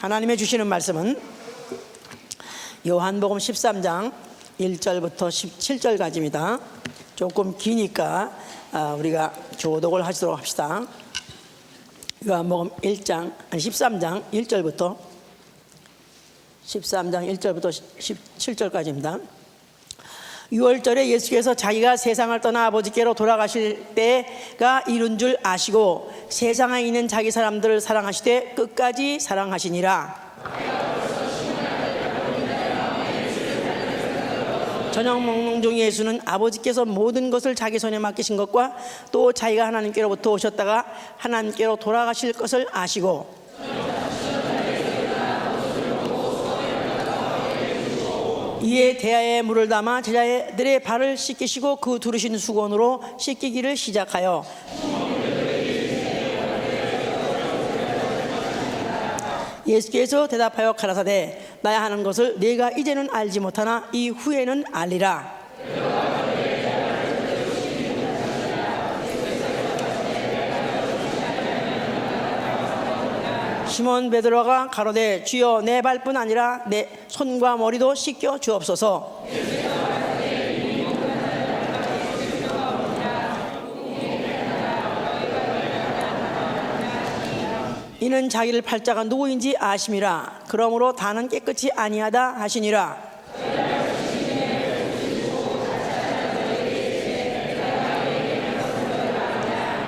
하나님의 주시는 말씀은 요한복음 13장 1절부터 17절까지입니다. 조금 기니까 우리가 교독을 하시도록 합시다. 요한복음 13장 1절부터 17절까지입니다. 6월절에 예수께서 자기가 세상을 떠나 아버지께로 돌아가실 때가 이른 줄 아시고 세상에 있는 자기 사람들을 사랑하시되 끝까지 사랑하시니라. 저녁 먹는 중 예수는 아버지께서 모든 것을 자기 손에 맡기신 것과 또 자기가 하나님께로부터 오셨다가 하나님께로 돌아가실 것을 아시고 이에 대야에 물을 담아 제자들의 발을 씻기시고 그 두르신 수건으로 씻기기를 시작하여 예수께서 대답하여 가라사대 나야 하는 것을 네가 이제는 알지 못하나 이후에는 알리라. 시몬 베드로가 가로되 주여 내 발뿐 아니라 내 손과 머리도 씻겨 주옵소서. 이는 자기를 팔자가 누구인지 아심이라. 그러므로 다는 깨끗이 아니하다 하시니라.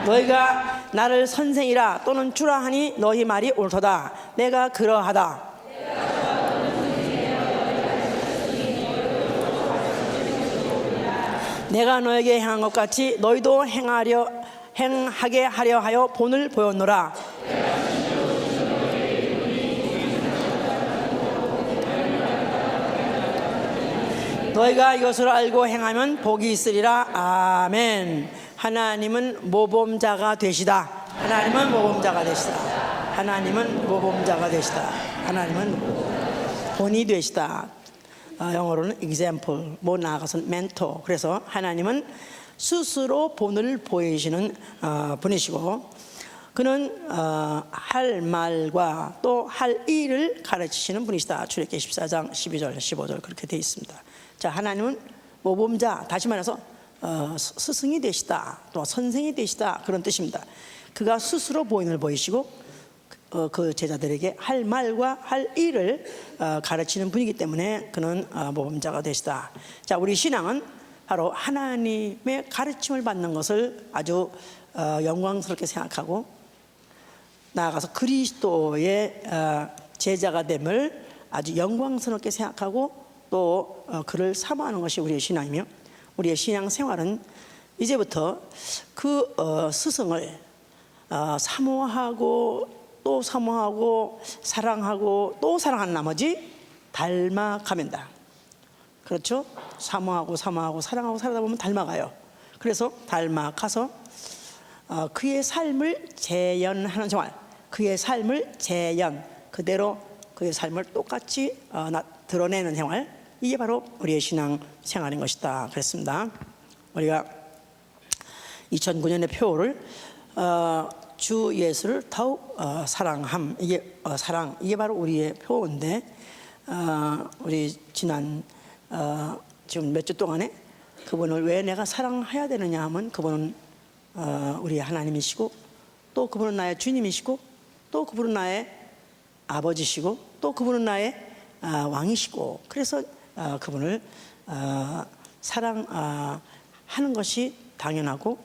너희가 나를 선생이라 또는 주라 하니 너희 말이 옳도다. 내가 그러하다. 내가 너에게 행한 것 같이 너희도 행하게 하려 하여 본을 보였노라. 너희가 이것을 알고 행하면 복이 있으리라. 아멘. 하나님은 모범자가 되시다. 하나님은 모범자가 되시다. 하나님은 모범자가 되시다. 하나님은 본이 되시다. 영어로는 example, 뭐 나아가서는 mentor. 그래서 하나님은 스스로 본을 보이시는 분이시고 그는 할 말과 또 할 일을 가르치시는 분이시다. 출애굽기 14장 12절 15절 그렇게 되어 있습니다. 자, 하나님은 모범자, 다시 말해서 스승이 되시다, 또 선생이 되시다, 그런 뜻입니다. 그가 스스로 본을 보이시고 그 제자들에게 할 말과 할 일을 가르치는 분이기 때문에 그는 모범자가 되시다. 자, 우리 신앙은 바로 하나님의 가르침을 받는 것을 아주 영광스럽게 생각하고 나아가서 그리스도의 제자가 됨을 아주 영광스럽게 생각하고 또 그를 사모하는 것이 우리의 신앙이며 우리의 신앙 생활은 이제부터 그 스승을 사모하고 또 사모하고 사랑하고 또 사랑하는 나머지 닮아가면다. 그렇죠? 사모하고 사랑하고 살다 보면 닮아가요. 그래서 닮아가서 그의 삶을 재현하는 생활, 그의 삶을 재현, 그대로 그의 삶을 똑같이 드러내는 생활, 이게 바로 우리의 신앙 생활인 것이다 그랬습니다. 우리가 2009년의 표를 주 예수를 더욱 사랑함, 이게 사랑, 이게 바로 우리의 표인데 우리 지난 지금 몇 주 동안에 그분을 왜 내가 사랑해야 되느냐 하면 그분은 우리 하나님이시고 또 그분은 나의 주님이시고 또 그분은 나의 아버지시고 또 그분은 나의 왕이시고 그래서 그분을 사랑하는 것이 당연하고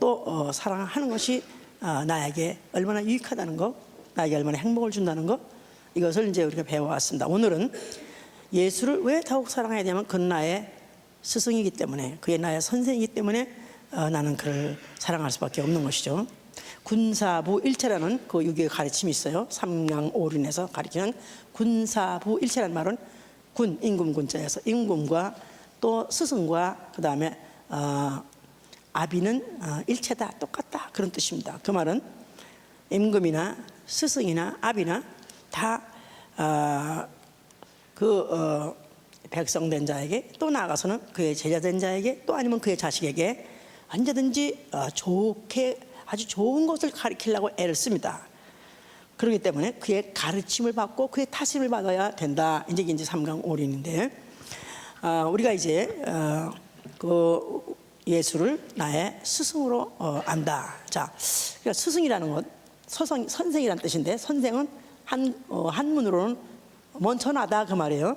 또 사랑하는 것이 나에게 얼마나 유익하다는 것, 나에게 얼마나 행복을 준다는 것, 이것을 이제 우리가 배워왔습니다. 오늘은 예수를 왜 더욱 사랑해야 되냐면 그는 나의 스승이기 때문에, 그의 나의 선생이기 때문에 나는 그를 사랑할 수밖에 없는 것이죠. 군사부 일체라는 그 유교의 가르침이 있어요. 삼강오륜에서 가르치는 군사부 일체라는 말은 군, 임금 군자에서 임금과 또 스승과 그 다음에 아비는 일체다, 똑같다, 그런 뜻입니다. 그 말은 임금이나 스승이나 아비나 다 백성된 자에게 또 나아가서는 그의 제자된 자에게 또 아니면 그의 자식에게 언제든지 좋게 아주 좋은 것을 가르치려고 애를 씁니다. 그렇기 때문에 그의 가르침을 받고 그의 타심을 받아야 된다. 이제 3강 올인인데, 우리가 이제 그 예수를 나의 스승으로 안다. 자, 그러니까 스승이라는 것, 선생이라는 뜻인데, 선생은 한문으로는 먼저 나다 그 말이에요.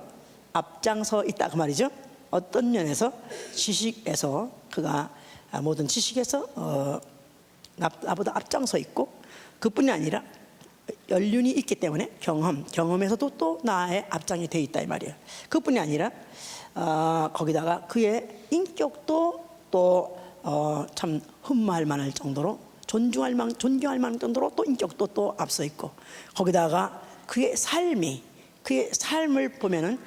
앞장서 있다 그 말이죠. 어떤 면에서 지식에서 그가 모든 지식에서 나보다 앞장서 있고, 그뿐이 아니라 연륜이 있기 때문에 경험에서도 또 나의 앞장이 돼 있다 이 말이에요. 그뿐이 아니라 거기다가 그의 인격도 또 참 흠모할 만할 정도로 존경할 만한 정도로 또 인격도 또 앞서 있고, 거기다가 그의 삶을 보면은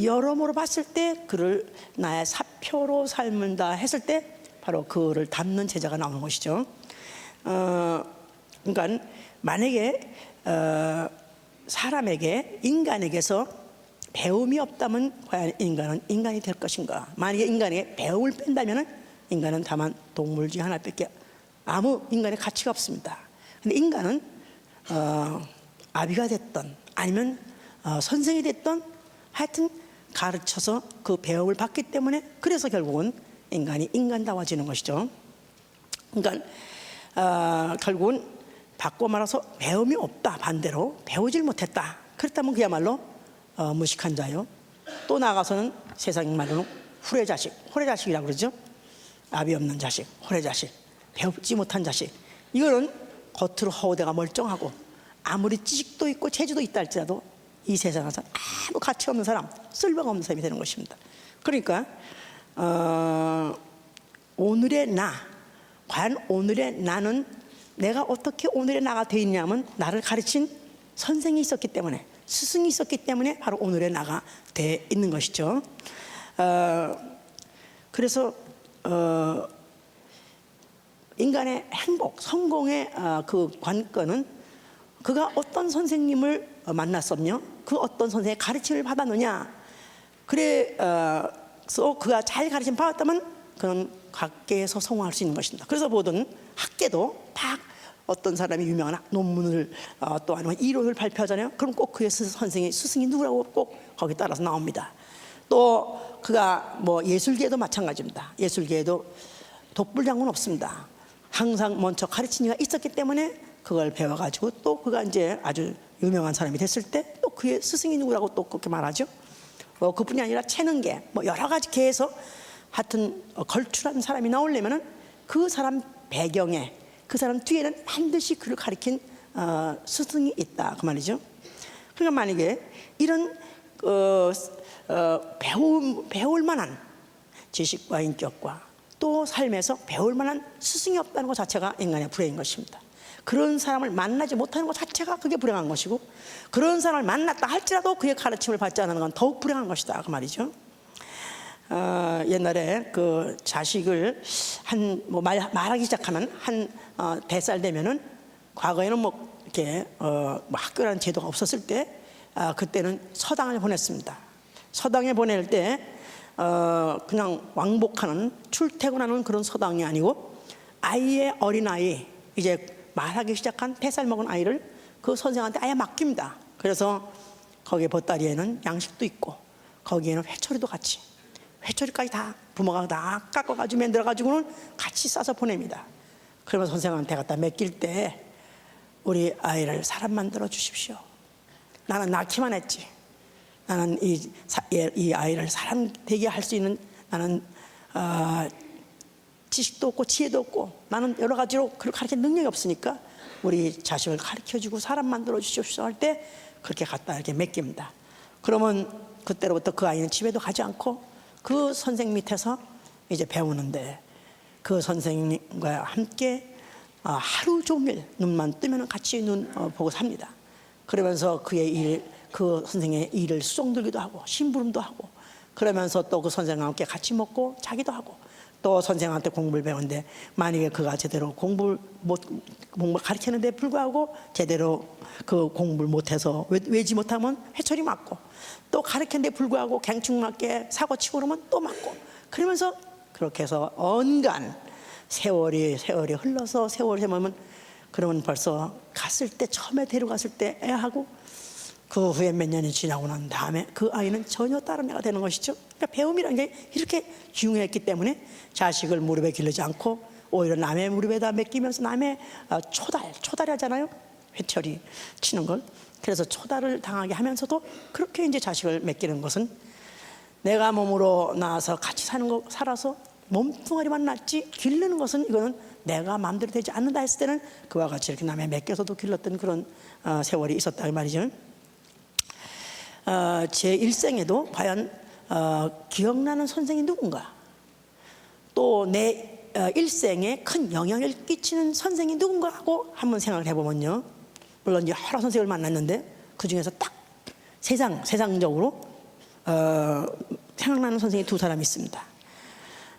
여러모로 봤을 때 그를 나의 사표로 삶는다 했을 때 바로 그를 닮는 제자가 나오는 것이죠. 그러니까 만약에 사람에게, 인간에게서 배움이 없다면 과연 인간은 인간이 될 것인가? 만약에 인간에게 배움을 뺀다면 인간은 다만 동물 중 하나밖에 아무 인간의 가치가 없습니다. 근데 인간은 아비가 됐던 아니면 선생이 됐던 하여튼 가르쳐서 그 배움을 받기 때문에, 그래서 결국은 인간이 인간다워지는 것이죠. 그러니까 결국은 바꿔 말해서 배움이 없다, 반대로 배우질 못했다, 그렇다면 그야말로 무식한 자요. 또 나아가서는 세상 말로는 호래자식이라고 그러죠. 아비 없는 자식, 호래자식, 배우지 못한 자식. 이거는 겉으로 허우대가 멀쩡하고 아무리 지식도 있고 재주도 있다 할지라도 이 세상에서 아무 가치 없는 사람, 쓸모가 없는 사람이 되는 것입니다. 그러니까 오늘의 나, 과연 오늘의 나는 내가 어떻게 오늘의 나가 되어 있냐면, 나를 가르친 선생이 있었기 때문에, 스승이 있었기 때문에 바로 오늘의 나가 되어 있는 것이죠. 그래서 인간의 행복, 성공의 그 관건은 그가 어떤 선생님을 만났었며 그 어떤 선생의 가르침을 받았느냐. 그래서 그가 잘 가르침 받았다면 그는 각계에서 성공할 수 있는 것입니다. 그래서 모든 학계도 다 어떤 사람이 유명한 논문을 또 아니면 이론을 발표하잖아요. 그럼 꼭 그의 스승이 누구라고 꼭 거기 따라서 나옵니다. 또 그가 뭐 예술계도 마찬가지입니다. 예술계에도 독불장군 없습니다. 항상 먼저 가르친 이가 있었기 때문에 그걸 배워가지고 또 그가 이제 아주 유명한 사람이 됐을 때 또 그의 스승이 누구라고 또 그렇게 말하죠. 그뿐이 아니라 체능계, 뭐 여러 가지 계에서 하여튼 걸출한 사람이 나오려면은 그 사람 배경에, 그 사람 뒤에는 반드시 그를 가리킨 스승이 있다 그 말이죠. 그러니까 만약에 이런 배울 만한 지식과 인격과 또 삶에서 배울 만한 스승이 없다는 것 자체가 인간의 불행인 것입니다. 그런 사람을 만나지 못하는 것 자체가 그게 불행한 것이고, 그런 사람을 만났다 할지라도 그의 가르침을 받지 않는 건 더욱 불행한 것이다 그 말이죠. 옛날에 그 자식을 말하기 시작하면 한 4살 되면은, 과거에는 뭐 이렇게 뭐 학교라는 제도가 없었을 때 그때는 서당을 보냈습니다. 서당에 보낼 때 그냥 왕복하는, 출퇴근하는 그런 서당이 아니고 아이의 어린아이, 이제 말하기 시작한 3살 먹은 아이를 그 선생한테 아예 맡깁니다. 그래서 거기에 보따리에는 양식도 있고 거기에는 회초리도 같이, 회초리까지 다 부모가 다 깎아가지고 만들어가지고는 같이 싸서 보냅니다. 그러면 선생한테 갖다 맡길 때 우리 아이를 사람 만들어 주십시오. 나는 낳기만 했지. 나는 이 아이를 사람 되게 할 수 있는, 나는 지식도 없고 지혜도 없고 나는 여러 가지로 그걸 가르칠 능력이 없으니까 우리 자식을 가르쳐주고 사람 만들어 주십시오 할 때 그렇게 갖다 이렇게 맡깁니다. 그러면 그때로부터 그 아이는 집에도 가지 않고 그 선생 밑에서 이제 배우는데, 그 선생님과 함께 하루 종일 눈만 뜨면 같이 눈 보고 삽니다. 그러면서 그 선생의 일을 수종들기도 하고 심부름도 하고, 그러면서 또 그 선생과 함께 같이 먹고 자기도 하고, 또 선생한테 공부를 배우는데 만약에 그가 제대로 공부 가르치는데 불구하고 제대로 그 공부를 못해서 외지 못하면 회초리 맞고, 또 가르치는데 불구하고 갱충맞게 사고치고 그러면 또 맞고, 그러면서 그렇게 해서 언간 세월이 흘러서 세월이 되면 그러면 벌써 갔을 때, 처음에 데려갔을 때 애하고 그 후에 몇 년이 지나고 난 다음에 그 아이는 전혀 다른 애가 되는 것이죠. 그러니까 배움이라는 게 이렇게 중요했기 때문에 자식을 무릎에 기르지 않고 오히려 남의 무릎에다 맡기면서 남의 초달이 하잖아요. 회철이 치는 걸. 그래서 초달을 당하게 하면서도 그렇게 이제 자식을 맡기는 것은 내가 몸으로 나와서 같이 살아서 몸뚱아리만 낫지 기르는 것은 이거는 내가 마음대로 되지 않는다 했을 때는 그와 같이 이렇게 남의 맡겨서도 길렀던 그런 세월이 있었다 이 말이죠. 제 일생에도 과연 기억나는 선생이 누군가, 또 내 일생에 큰 영향을 끼치는 선생이 누군가 하고 한번 생각을 해보면요, 물론 이제 여러 선생을 만났는데 그 중에서 딱 세상적으로 생각나는 선생이 두 사람이 있습니다.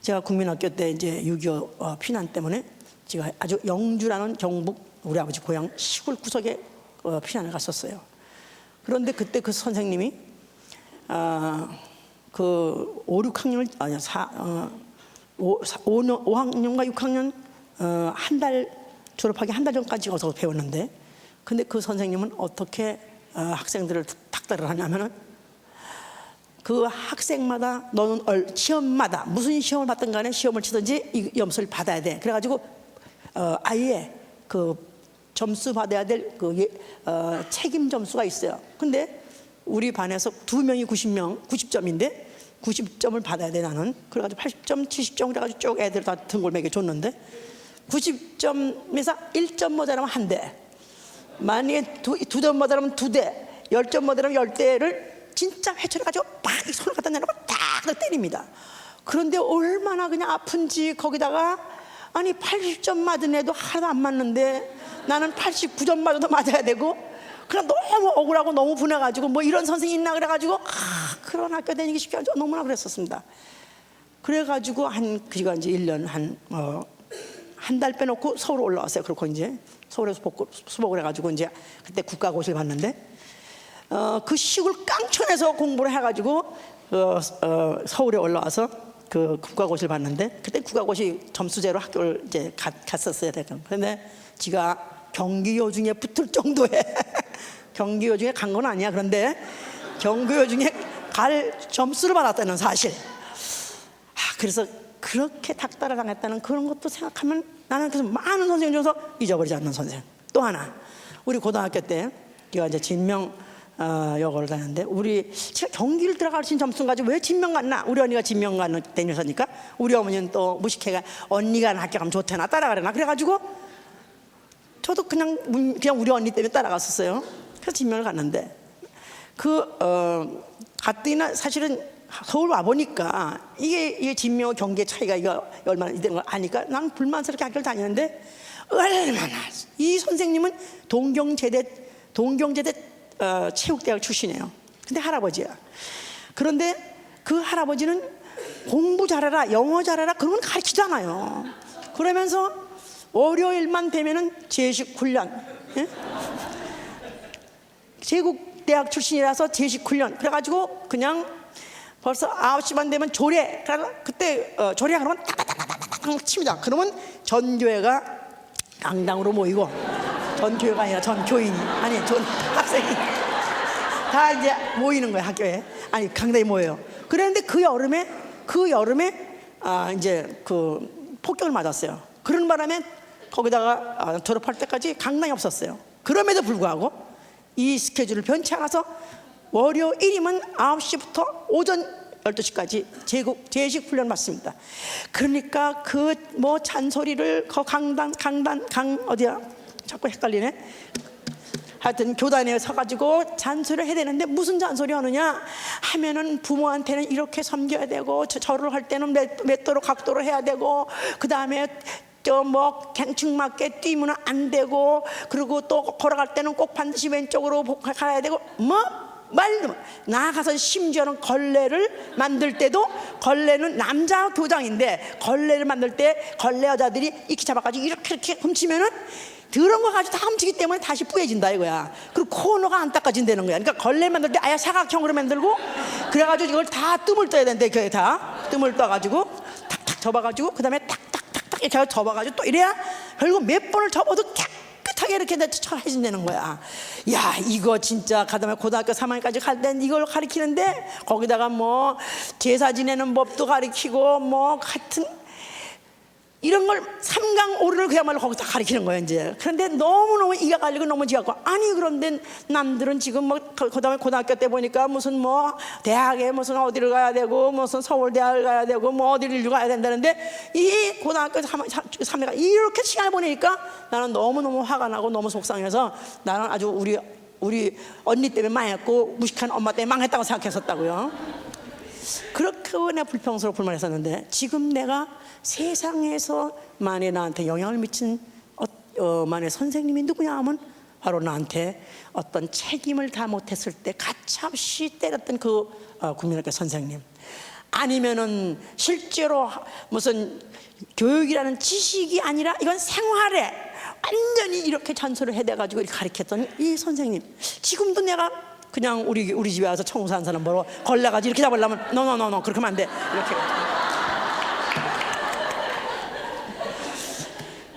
제가 국민학교 때 이제 6.25 피난 때문에 제가 아주 영주라는 경북 우리 아버지 고향 시골 구석에 피난을 갔었어요. 그런데 그때 그 선생님이 그 5, 6학년을 아니 5학년과 6학년 한 달 졸업하기 한 달 전까지 가서 배웠는데, 근데 그 선생님은 어떻게 학생들을 닥달을 하냐면은 그 학생마다 너는 시험마다 무슨 시험을 받든 간에 시험을 치든지 이 점수를 받아야 돼. 그래가지고 아예 그 점수 받아야 될 그 책임 점수가 있어요. 근데 우리 반에서 2명이 90점인데 90점을 받아야 돼 나는. 그래가지고 80점, 70점 그래가지고 쭉 애들 다 등골 매겨 줬는데 90점에서 1점 모자라면 한 대, 만약에 2점 모자라면 2대, 10점 모자라면 10대를 진짜 회초려가지고 팍 손을 갖다 내놓고 딱 때립니다. 그런데 얼마나 그냥 아픈지, 거기다가 아니 80점 맞은 애도 하나도 안 맞는데 나는 89점 맞아도 맞아야 되고, 그냥 너무 억울하고 너무 분해가지고 뭐 이런 선생이 있나 그래가지고 그런 학교 다니기 쉽지 않죠. 너무나 그랬었습니다. 그래가지고 그가 이제 1년 한 달 빼놓고 서울 올라왔어요. 그렇고 이제 서울에서 수복을 해가지고 이제 그때 국가고시를 봤는데 그 시골 깡촌에서 공부를 해가지고 서울에 올라와서 그 국가고시를 봤는데, 그때 국가고시 점수제로 학교를 이제 갔었어야 되거든요. 그런데 지가 경기여중에 붙을 정도의 경기여중에 간 건 아니야. 그런데 경기여중에 갈 점수를 받았다는 사실. 그래서 그렇게 닥달을 당했다는 그런 것도 생각하면 나는 그래서 많은 선생님 중에서 잊어버리지 않는 선생님. 또 하나, 우리 고등학교 때 제가 이제 진명 여고를 다녔는데, 제가 경기를 들어갈 수 있는 점수 가지고 왜 진명 갔나? 우리 언니가 진명 가는 다녀서니까 우리 어머니는 또 무식해가 언니가 학교 가면 좋대나 따라가려나 그래가지고 저도 그냥 우리 언니 때문에 따라갔었어요. 그래서 진명을 갔는데 갔더니나 사실은 서울 와보니까 이게 진명과 경기의 차이가 이거 얼마나 되는 걸 아니까 난 불만스럽게 학교를 다니는데, 얼마나 이 선생님은 동경제대 체육대학 출신이에요. 근데 할아버지야. 그런데 그 할아버지는 공부 잘해라, 영어 잘해라 그런 건 가르치지 않아요. 그러면서 월요일만 되면은 제식 훈련, 예? 제국대학 출신이라서 제식 훈련 그래가지고 그냥 벌써 9시만 되면 조례, 그때 조례 그러면 따다다다다닥 칩니다. 그러면 전 교회가 강당으로 모이고, 전 교회가 아니라 전 교인이, 아니 전 학생이 다 이제 모이는 거예요. 학교에, 아니 강당에 모여요. 그랬는데 그 여름에 이제 그 폭격을 맞았어요. 그런 바람에 거기다가 졸업할 때까지 강당이 없었어요. 그럼에도 불구하고 이 스케줄을 변치 않아서 월요일이면 9시부터 오전 12시까지 제식 훈련 받습니다. 그러니까 그 뭐 잔소리를 어디야? 자꾸 헷갈리네. 하여튼 교단에 서가지고 잔소리를 해야 되는데, 무슨 잔소리 하느냐 하면은 부모한테는 이렇게 섬겨야 되고, 절을 할 때는 몇 도로 각도로 해야 되고, 그 다음에 뭐 갱충맞게 뛰면 안 되고, 그리고 또 걸어갈 때는 꼭 반드시 왼쪽으로 가야 되고, 말도 나아가서 심지어는 걸레를 만들 때도, 걸레는 남자 교장인데 걸레를 만들 때 걸레 여자들이 이렇게 잡아가지고 이렇게 훔치면은 더러운 거 가지고 다 훔치기 때문에 다시 뿌얘진다 이거야. 그리고 코너가 안 닦아진다는 거야. 그러니까 걸레 만들 때 아예 사각형으로 만들고, 그래가지고 이걸 다 뜸을 떠야 되는데, 그게 다 뜸을 떠가지고 탁탁 접어가지고 그 다음에 탁탁탁탁 이렇게 접어가지고 또 이래야 결국 몇 번을 접어도 못하게 이렇게 해준다는 거야. 야, 이거 진짜 가다음에 고등학교 3학년까지 갈 땐 이걸 가르치는데 거기다가 뭐 제사 지내는 법도 가르치고 뭐 같은 이런 걸 삼강오류를 그야말로 거기서 가르치는 거예요 이제. 그런데 너무너무 이가 갈리고 너무 지갖고, 아니 그런데 남들은 지금 뭐 그다음에 고등학교 때 보니까 무슨 뭐 대학에 무슨 어디를 가야 되고 무슨 서울대학을 가야 되고 뭐 어디를 가야 된다는데 이 고등학교 3회가 이렇게 시간을 보내니까 나는 너무너무 화가 나고 너무 속상해서 나는 아주 우리 언니 때문에 망했고 무식한 엄마 때문에 망했다고 생각했었다고요. 그렇게 내가 불평스럽고 불만했었는데, 지금 내가 세상에서 만에 나한테 영향을 미친 만에 선생님이 누구냐 하면 바로 나한테 어떤 책임을 다 못했을 때 가차없이 때렸던 그 국민학교 선생님, 아니면은 실제로 무슨 교육이라는 지식이 아니라 이건 생활에 완전히 이렇게 전설을 해대가지고 이렇게 가르쳤던 이 선생님. 지금도 내가 그냥 우리 집에 와서 청소하는 사람 보러 걸레가지고 이렇게 잡으려면 노노노노 그렇게 하면 안 돼, 이렇게.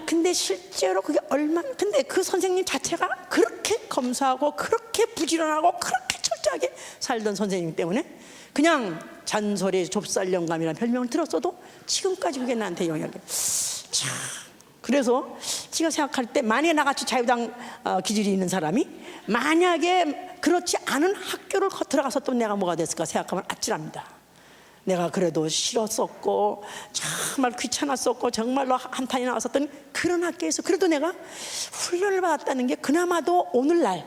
근데 실제로 그게 얼마나, 근데 그 선생님 자체가 그렇게 검소하고 그렇게 부지런하고 그렇게 철저하게 살던 선생님 때문에 그냥 잔소리 좁쌀 영감이라는 별명을 들었어도 지금까지 그게 나한테 영향이. 참, 그래서 제가 생각할 때 만약에 나같이 자유당 기질이 있는 사람이 만약에 그렇지 않은 학교를 들어갔었던 내가 뭐가 됐을까 생각하면 아찔합니다. 내가 그래도 싫었었고 정말 귀찮았었고 정말로 한탄이 나왔었던 그런 학교에서 그래도 내가 훈련을 받았다는 게 그나마도 오늘날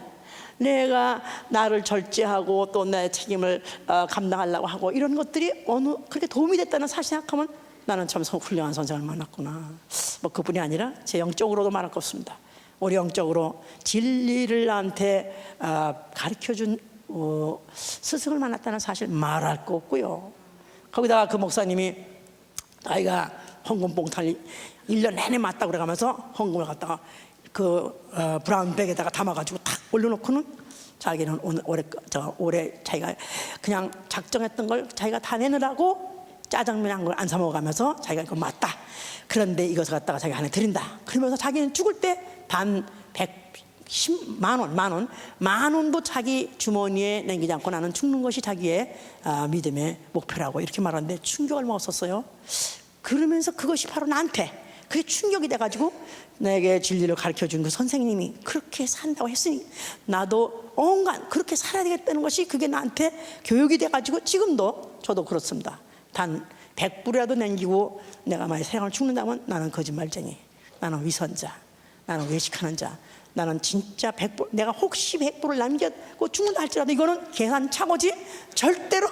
내가 나를 절제하고 또 내 책임을 감당하려고 하고 이런 것들이 그렇게 도움이 됐다는 사실 생각하면 나는 참 훌륭한 선생을 만났구나. 뭐 그뿐이 아니라 제 영적으로도 말할 것 없습니다. 우리 영적으로 진리를 나한테 가르쳐준 스승을 만났다는 사실 말할 거 없고요. 거기다가 그 목사님이 아이가 헌금 봉투를 1년 내내 맞다고 그래가면서 헌금을 갖다가 그 브라운백에다가 담아가지고 탁 올려놓고는 자기는 올해 자기가 그냥 작정했던 걸 자기가 다 내느라고 짜장면 한 걸 안 사 먹어가면서 자기가 이거 맞다. 그런데 이것을 갖다가 자기가 하나 드린다. 그러면서 자기는 죽을 때 단 110만 원도 자기 주머니에 남기지 않고 나는 죽는 것이 자기의 믿음의 목표라고 이렇게 말하는데 충격을 먹었었어요. 그러면서 그것이 바로 나한테 그게 충격이 돼가지고 내게 진리를 가르쳐준 그 선생님이 그렇게 산다고 했으니 나도 온갖 그렇게 살아야 되겠다는 것이 그게 나한테 교육이 돼가지고 지금도 저도 그렇습니다. 단 100불이라도 남기고 내가 만약 세상을 죽는다면 나는 거짓말쟁이, 나는 위선자, 나는 외식하는 자, 나는 진짜 100불, 내가 혹시 100불을 남겼고 죽는다 할지라도 이거는 계산착오지 절대로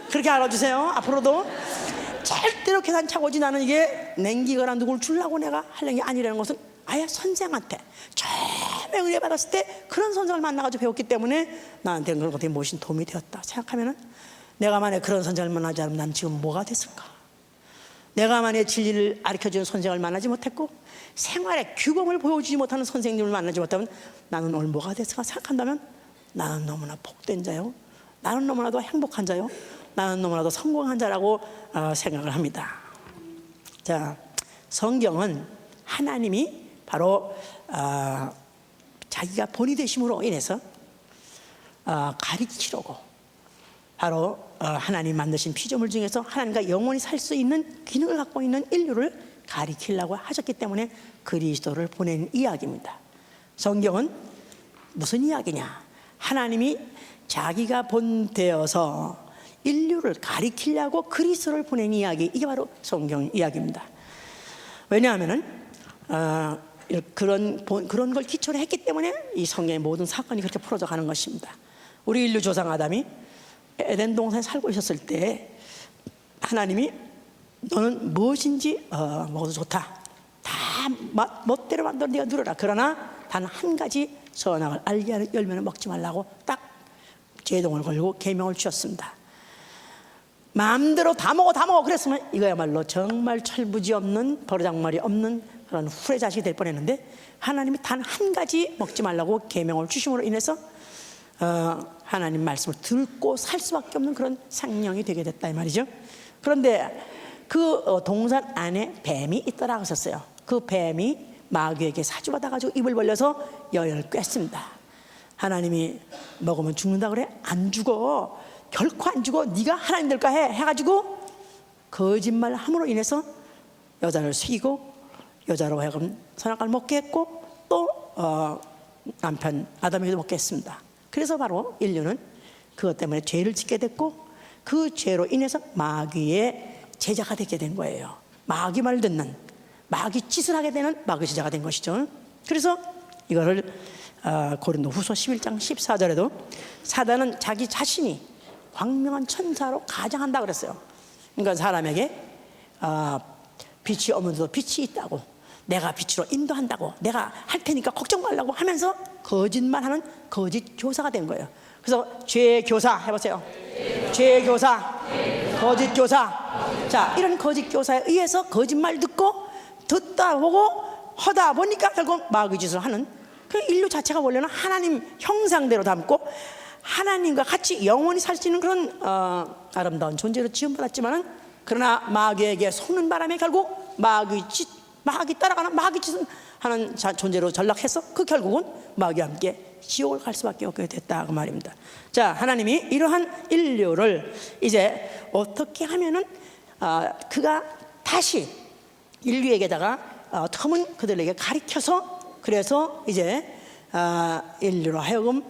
그렇게 알아주세요. 앞으로도 절대로 계산착오지. 나는 이게 남기거나 누굴 주려고 내가 하려는 게 아니라는 것은 아예 선생한테 처음에 은혜 받았을 때 그런 선생을 만나가지고 배웠기 때문에 나한테 그런 것들이 무엇이 도움이 되었다 생각하면은, 내가 만약 그런 선생을 만나지 않으면 난 지금 뭐가 됐을까? 내가 만약 진리를 가르쳐주는 선생을 만나지 못했고 생활의 규범을 보여주지 못하는 선생님을 만나지 못하면 나는 오늘 뭐가 됐을까 생각한다면 나는 너무나 복된 자요, 나는 너무나도 행복한 자요, 나는 너무나도 성공한 자라고 생각을 합니다. 자, 성경은 하나님이 바로 자기가 본이 되심으로 인해서 가르치려고 바로 하나님 만드신 피조물 중에서 하나님과 영원히 살 수 있는 기능을 갖고 있는 인류를 가리키려고 하셨기 때문에 그리스도를 보낸 이야기입니다. 성경은 무슨 이야기냐? 하나님이 자기가 본되어서 인류를 가리키려고 그리스도를 보낸 이야기, 이게 바로 성경 이야기입니다. 왜냐하면은 그런 걸 기초로 했기 때문에 이 성경의 모든 사건이 그렇게 풀어져 가는 것입니다. 우리 인류 조상 아담이 에덴 동산에 살고 있었을 때 하나님이 너는 무엇인지 먹어도 좋다, 다 멋대로 만들어 네가 누려라, 그러나 단 한 가지 선악을 알게 하는 열매를 먹지 말라고 딱 제동을 걸고 계명을 주셨습니다. 마음대로 다 먹어 그랬으면 이거야말로 정말 철부지 없는 버르장머리 없는 그런 후레 자식이 될 뻔했는데 하나님이 단 한 가지 먹지 말라고 계명을 주심으로 인해서 하나님 말씀을 듣고 살 수밖에 없는 그런 생명이 되게 됐다 이 말이죠. 그런데 그 동산 안에 뱀이 있더라 하셨어요. 그 뱀이 마귀에게 사주받아가지고 입을 벌려서 여인을 꿰습니다. 하나님이 먹으면 죽는다 그래? 안 죽어. 결코 안 죽어. 네가 하나님 될까 해가지고 거짓말함으로 인해서 여자를 속이고 여자로 하여금 선악과를 먹게 했고 또 남편 아담에게도 먹게 했습니다. 그래서 바로 인류는 그것 때문에 죄를 짓게 됐고 그 죄로 인해서 마귀의 제자가 되게 된 거예요. 마귀 말 듣는, 마귀 짓을 하게 되는 마귀 제자가 된 것이죠. 그래서 이거를 고린도 후서 11장 14절에도 사단은 자기 자신이 광명한 천사로 가장한다 그랬어요. 그러니까 사람에게 빛이 없는데도 빛이 있다고, 내가 빛으로 인도한다고, 내가 할 테니까 걱정 말라고 하면서 거짓말하는 거짓 교사가 된 거예요. 그래서 죄의 교사 해보세요. 죄의 교사, 거짓 교사. 자, 이런 거짓 교사에 의해서 거짓말 듣다 보고 하다 보니까 결국 마귀 짓을 하는, 그 인류 자체가 원래는 하나님 형상대로 담고 하나님과 같이 영원히 살 수 있는 그런 아름다운 존재로 지음받았지만은, 그러나 마귀에게 속는 바람에 결국 마귀 따라가는 마귀 짓을 하는 존재로 전락해서 그 결국은 마귀와 함께 지옥을 갈 수밖에 없게 됐다 그 말입니다. 자, 하나님이 이러한 인류를 이제 어떻게 하면은 그가 다시 인류에게다가 틈은 그들에게 가리켜서, 그래서 이제 인류로 하여금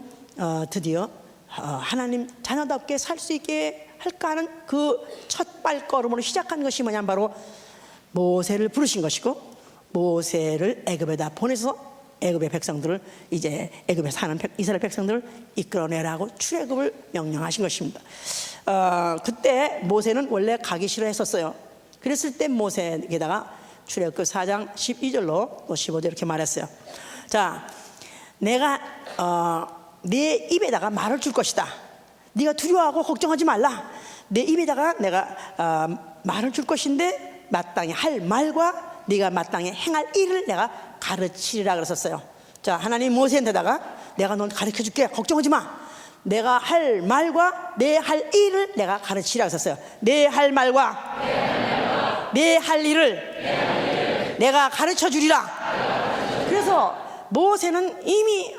드디어 하나님 자녀답게 살 수 있게 할까 하는 그 첫 발걸음으로 시작한 것이 뭐냐면 바로 모세를 부르신 것이고, 모세를 애굽에다 보내서 애굽의 백성들을, 이제 애굽에 사는 이스라엘 백성들을 이끌어내라고 출애굽을 명령하신 것입니다. 그때 모세는 원래 가기 싫어했었어요. 그랬을 때 모세에게다가 출애굽 4장 12절로 또 15절 이렇게 말했어요. 자, 내가 네 입에다가 말을 줄 것이다. 네가 두려워하고 걱정하지 말라. 내 입에다가 내가 말을 줄 것인데 마땅히 할 말과 네가 마땅히 행할 일을 내가 가르치리라 그랬었어요. 자, 하나님 모세한테다가 내가 넌 가르쳐 줄게, 걱정하지 마. 내가 할 말과 내 할 일을 내가 가르치리라 그랬었어요. 내 할 말과 내 할 일을 내가 가르쳐 주리라. 그래서 모세는 이미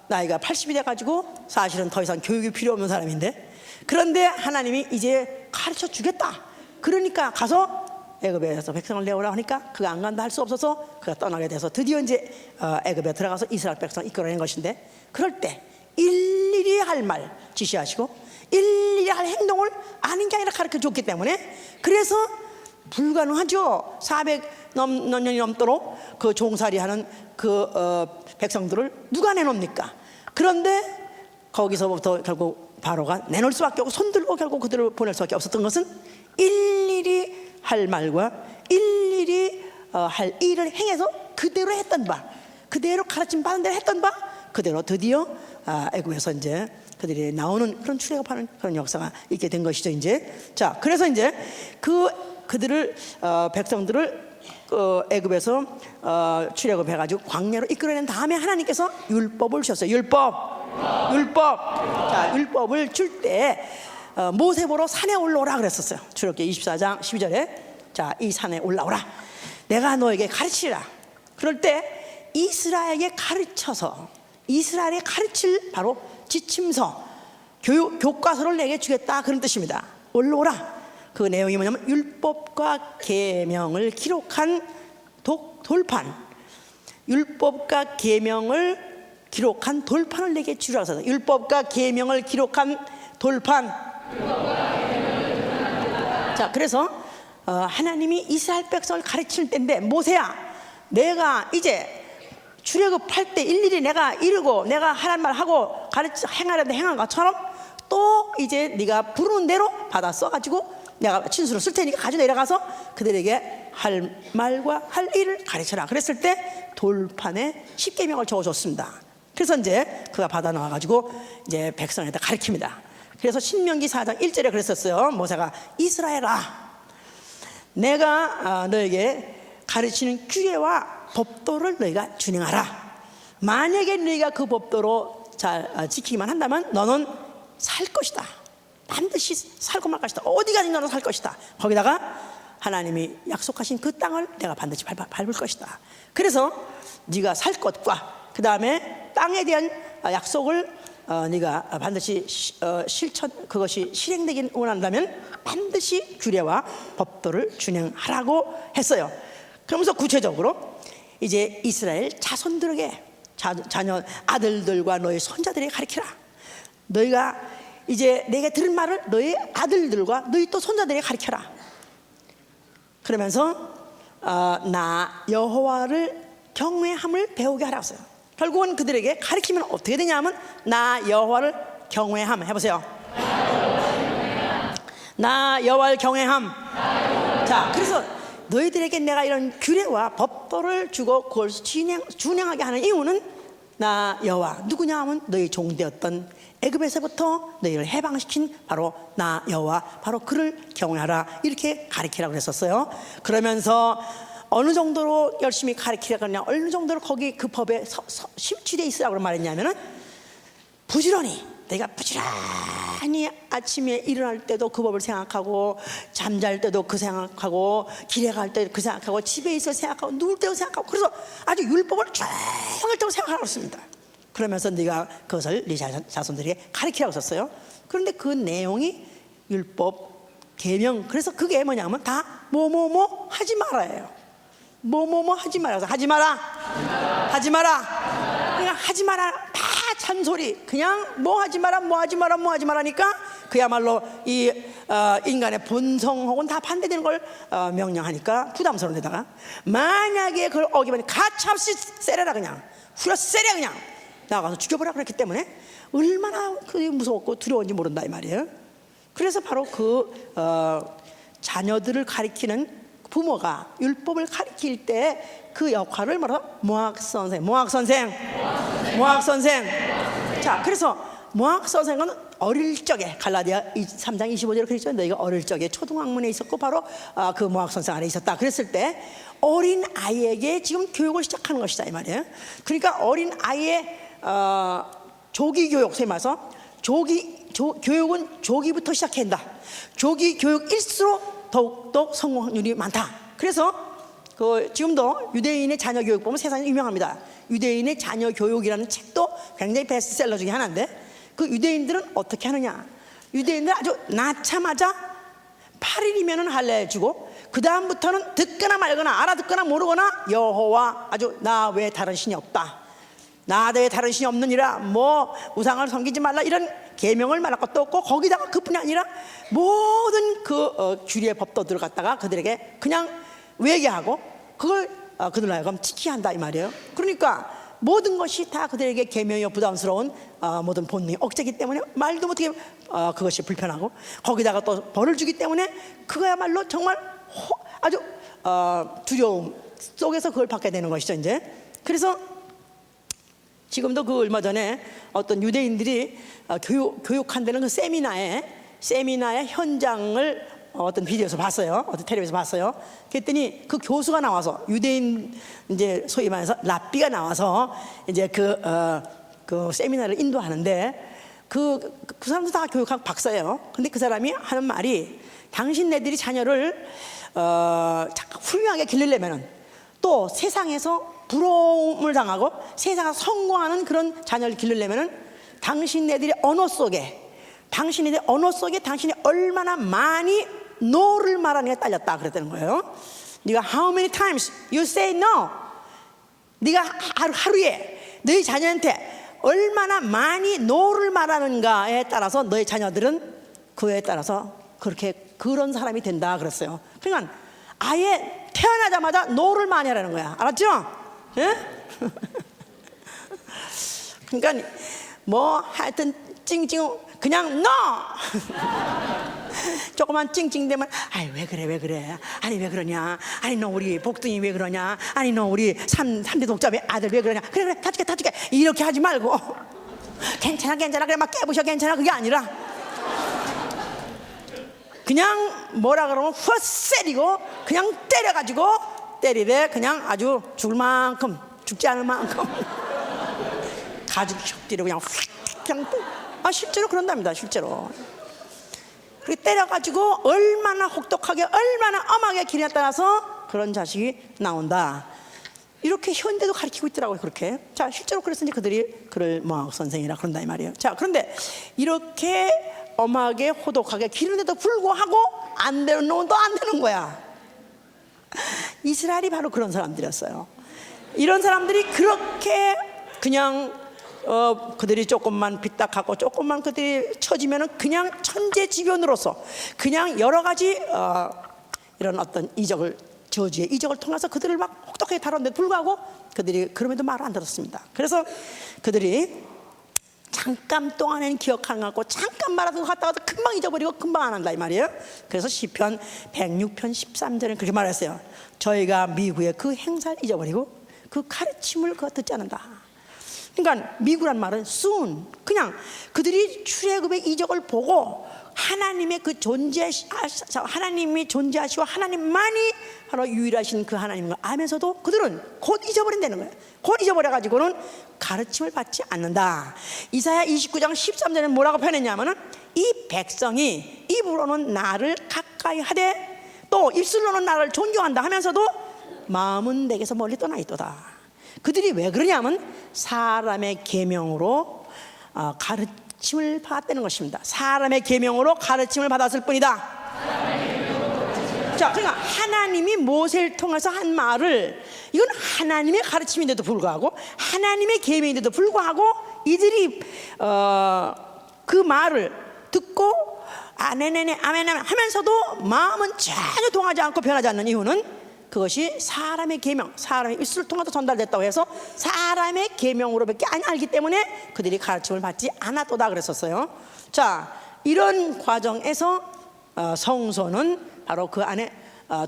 나이가 80이 돼가지고 사실은 더 이상 교육이 필요 없는 사람인데, 그런데 하나님이 이제 가르쳐 주겠다. 그러니까 가서 애굽에서 백성을 내오라 하니까 그가 안 간다 할 수 없어서 그가 떠나게 돼서 드디어 이제 애굽에 들어가서 이스라엘 백성을 이끌어낸 것인데, 그럴 때 일일이 할 말 지시하시고 일일이 할 행동을 아닌 게 아니라 가르쳐 줬기 때문에, 그래서 불가능하죠. 400몇 년이 넘도록 그 종살이하는 그 백성들을 누가 내놓습니까? 그런데 거기서부터 결국 바로가 내놓을 수밖에 없고 손들고 결국 그들을 보낼 수밖에 없었던 것은 일일이 할 말과 일일이 할 일을 행해서 그대로 했던 바, 그대로 가르침 받은 대로 했던 바, 그대로 드디어 애굽에서 이제 그들이 나오는 그런 출애굽하는 그런 역사가 있게 된 것이죠. 이제 자, 그래서 이제 그들을 백성들을 애굽에서 출애굽해가지고 광야로 이끌어낸 다음에 하나님께서 율법을 주셨어요. 율법. 자, 율법을 줄 때 모세 보러 산에 올라오라 그랬었어요. 출애굽기 24장 12절에 자, 이 산에 올라오라. 내가 너에게 가르치리라. 그럴 때 이스라엘에게 가르쳐서 이스라엘에 가르칠 바로 지침서, 교과서를 내게 주겠다 그런 뜻입니다. 올라오라. 그 내용이 뭐냐면 율법과 계명을 기록한 돌판, 율법과 계명을 기록한 돌판을 내게 주라 해서 율법과 계명을 기록한 돌판. 자, 그래서 하나님이 이스라엘 백성을 가르칠 때인데, 모세야, 내가 이제 출애굽할 때 일일이 내가 이르고 내가 하란 말 하고 행하려는 행한 것처럼 또 이제 네가 부르는 대로 받아 써가지고 내가 친수로 쓸 테니까 가지고 내려가서 그들에게 할 말과 할 일을 가르쳐라. 그랬을 때 돌판에 십계명을 적어줬습니다. 그래서 이제 그가 받아 나와가지고 이제 백성에다 가르칩니다. 그래서 신명기 4장 1절에 그랬었어요. 모세가 이스라엘아, 내가 너에게 가르치는 규례와 법도를 너희가 준행하라. 만약에 너희가 그 법도로 잘 지키기만 한다면 너는 살 것이다. 반드시 살고 말 것이다. 어디 가든 너는 살 것이다. 거기다가 하나님이 약속하신 그 땅을 내가 반드시 밟을 것이다. 그래서 네가 살 것과 그 다음에 땅에 대한 약속을 네가 반드시 그것이 실행되긴 원한다면 반드시 규례와 법도를 준행하라고 했어요. 그러면서 구체적으로 이제 이스라엘 자손들에게 자녀 아들들과 너희 손자들에게 가르치라. 너희가 이제 내게 들은 말을 너희 아들들과 너희 또 손자들에게 가르쳐라. 그러면서 나 여호와를 경외함을 배우게 하라고 했어요. 결국은 그들에게 가르치면 어떻게 되냐면 나 여호와를 경외함 해보세요. 나 여호와를 경외함. 자, 그래서 너희들에게 내가 이런 규례와 법도를 주고 그걸 준행하게 하는 이유는 나 여호와 누구냐 하면 너희 종되었던 애굽에서부터 너희를 해방시킨 바로 나 여호와, 바로 그를 경외하라, 이렇게 가르치라고 했었어요. 그러면서 어느 정도로 열심히 가르치라고 하냐, 어느 정도로 거기 그 법에 심취되어 있으라고 말했냐면은 부지런히 내가 부지런히 아침에 일어날 때도 그 법을 생각하고 잠잘 때도 그 생각하고 길에 갈 때도 그 생각하고 집에 있어 생각하고 누울 때도 생각하고, 그래서 아주 율법을 종일 동안 생각하고 있습니다. 그러면서 네가 그것을 네 자손들에게 가르치라고 썼어요. 그런데 그 내용이 율법, 계명, 그래서 그게 뭐냐면 다 뭐뭐뭐 하지 말아예요. 뭐뭐뭐 하지 말아서 하지 마라. 그냥 하지 마라. 다 잔소리. 그냥 뭐 하지 마라, 뭐 하지 마라, 뭐 하지 마라니까 그야말로 이 인간의 본성하고는 다 반대되는 걸 명령하니까 부담스러운 데다가 만약에 그걸 어기면 가차없이 세려라, 그냥 후려 세려, 그냥 나가서 죽여버려. 그랬기 때문에 얼마나 그게 무서웠고 두려운지 모른다 이 말이에요. 그래서 바로 그 자녀들을 가리키는 부모가 율법을 가리킬 때 그 역할을 뭐라고? 모학선생. 자, 그래서 모학선생은 어릴 적에 갈라디아 3장 25절에 그랬죠. 너희가 어릴 적에 초등학문에 있었고 바로 그 모학선생 안에 있었다. 그랬을 때 어린 아이에게 지금 교육을 시작하는 것이다 이 말이에요. 그러니까 어린 아이의 조기 교육, 소위 말해서 교육은 조기부터 시작해야 한다. 조기 교육일수록 더욱더 성공 확률이 많다. 그래서 지금도 유대인의 자녀 교육 보면 세상에 유명합니다. 유대인의 자녀 교육이라는 책도 굉장히 베스트셀러 중에 하나인데, 그 유대인들은 어떻게 하느냐, 유대인들 아주 낳자마자 8일이면 할례 주고 그 다음부터는 듣거나 말거나 알아듣거나 모르거나 여호와, 아주 나 외에 다른 신이 없다, 나 외에 다른 신이 없느니라, 뭐 우상을 섬기지 말라, 이런 계명을 말할 것도 없고, 거기다가 그뿐이 아니라 모든 그 규례 법도들을 갖다가 그들에게 그냥 외계하고 그걸 그들로 하여금 지켜야 한다 이 말이에요. 그러니까 모든 것이 다 그들에게 계명이요 부담스러운 모든 본능이 억제기 때문에 말도 못하게 그것이 불편하고, 거기다가 또 벌을 주기 때문에 그거야말로 정말 아주 두려움 속에서 그걸 받게 되는 것이죠 이제. 그래서 지금도 그 얼마 전에 어떤 유대인들이 교육한 데는 그 세미나의 현장을 어떤 비디오에서 봤어요. 어떤 텔레비에서 봤어요. 그랬더니 그 교수가 나와서, 유대인 이제 소위 말해서 랍비가 나와서 이제 그 세미나를 인도하는데 그 사람도 다 교육학 박사예요. 근데 그 사람이 하는 말이, 당신네들이 자녀를 훌륭하게 기르려면은, 또 세상에서 부러움을 당하고 세상에서 성공하는 그런 자녀를 기르려면은 당신네들의 언어 속에 당신이 얼마나 많이 no를 말하느냐에 딸렸다 그랬다는 거예요. 네가 how many times you say no, 네가 하루에 너희 자녀한테 얼마나 많이 no를 말하는가에 따라서 너희 자녀들은 그에 따라서 그런 사람이 된다 그랬어요. 그러니까 아예 태어나자마자 no를 많이 하라는 거야. 알았죠? 예? 그러니까 뭐 하여튼 찡찡 그냥 no. 조그만 찡찡대면 아이 왜 그래 아니 왜 그러냐, 아니 너 우리 복둥이 왜 그러냐, 아니 너 우리 3대 독자의 아들 왜 그러냐, 그래 다 줄게 이렇게 하지 말고 괜찮아 그래 막 깨부셔 괜찮아, 그게 아니라 그냥 뭐라 그러면 후세리고 그냥 때리래. 그냥 아주 죽을 만큼, 죽지 않을 만큼 가죽 혁띠로 그냥 실제로 그런답니다. 실제로. 그렇게 때려가지고 얼마나 혹독하게 얼마나 엄하게 기르냐에 따라서 그런 자식이 나온다. 이렇게 현대도 가르치고 있더라고요. 그렇게. 자, 실제로 그래서 이제 그들이 그를 모학 선생이라 그런다 이 말이에요. 자, 그런데 이렇게 엄하게 호독하게 기르는데도 불구하고 안 되는 놈은 또 안 되는 거야. 이스라엘이 바로 그런 사람들이었어요. 이런 사람들이 그렇게 그냥 그들이 조금만 삐딱하고 조금만 그들이 처지면은 그냥 천재지변으로서 그냥 여러 가지 이런 어떤 이적을, 저주의 이적을 통해서 그들을 막 혹독하게 다뤘는데 불구하고 그들이 그럼에도 말을 안 들었습니다. 그래서 그들이 잠깐 동안에는 기억하는 것 같고 잠깐 말하던 것 같다가도 금방 잊어버리고 금방 안 한다 이 말이에요. 그래서 시편 106편 13절에 그렇게 말했어요. 저희가 미국의 그 행사를 잊어버리고 그 가르침을 듣지 않는다. 그러니까 미국란 말은 soon, 그냥 그들이 출애굽의 이적을 보고 하나님의 그 하나님이 존재하시고 하나님만이 바로 유일하신 그 하나님을 알면서도 그들은 곧 잊어버린다는 거예요. 곧 잊어버려가지고는 가르침을 받지 않는다. 이사야 29장 13절에 뭐라고 표현했냐면은 이 백성이 입으로는 나를 가까이 하되 또 입술로는 나를 존경한다 하면서도 마음은 내게서 멀리 떠나 있도다. 그들이 왜 그러냐면 사람의 계명으로 가르침을 받았다는 것입니다. 사람의 계명으로 가르침을 받았을 뿐이다. 자, 그러니까 하나님이 모세를 통해서 한 말을, 이건 하나님의 가르침인데도 불구하고 하나님의 계명인데도 불구하고 이들이 그 말을 듣고 아네네네 아멘아멘 하면서도 마음은 전혀 동하지 않고 변하지 않는 이유는 그것이 사람의 계명, 사람의 입술을 통해서 전달됐다고 해서 사람의 계명으로밖에 안 알기 때문에 그들이 가르침을 받지 않았도다 그랬었어요. 자, 이런 과정에서 성소는 바로 그 안에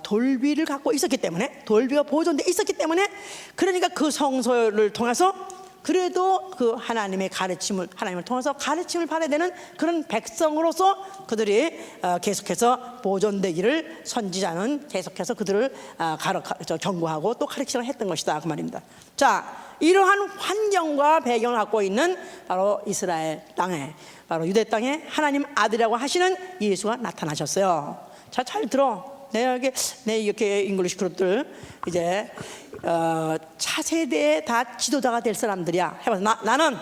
돌비를 갖고 있었기 때문에, 돌비가 보존돼 있었기 때문에, 그러니까 그 성소를 통해서 그래도 그 하나님의 가르침을, 하나님을 통해서 가르침을 받아야 되는 그런 백성으로서 그들이 계속해서 보존되기를, 선지자는 계속해서 그들을 경고하고 또 가르치려 했던 것이다 그 말입니다. 자, 이러한 환경과 배경을 갖고 있는 바로 이스라엘 땅에, 바로 유대 땅에 하나님 아들이라고 하시는 예수가 나타나셨어요. 자, 잘 들어. 내 이렇게 잉글리시 그룹들 이제 차세대에 다 지도자가 될 사람들이야. 해봐서 나는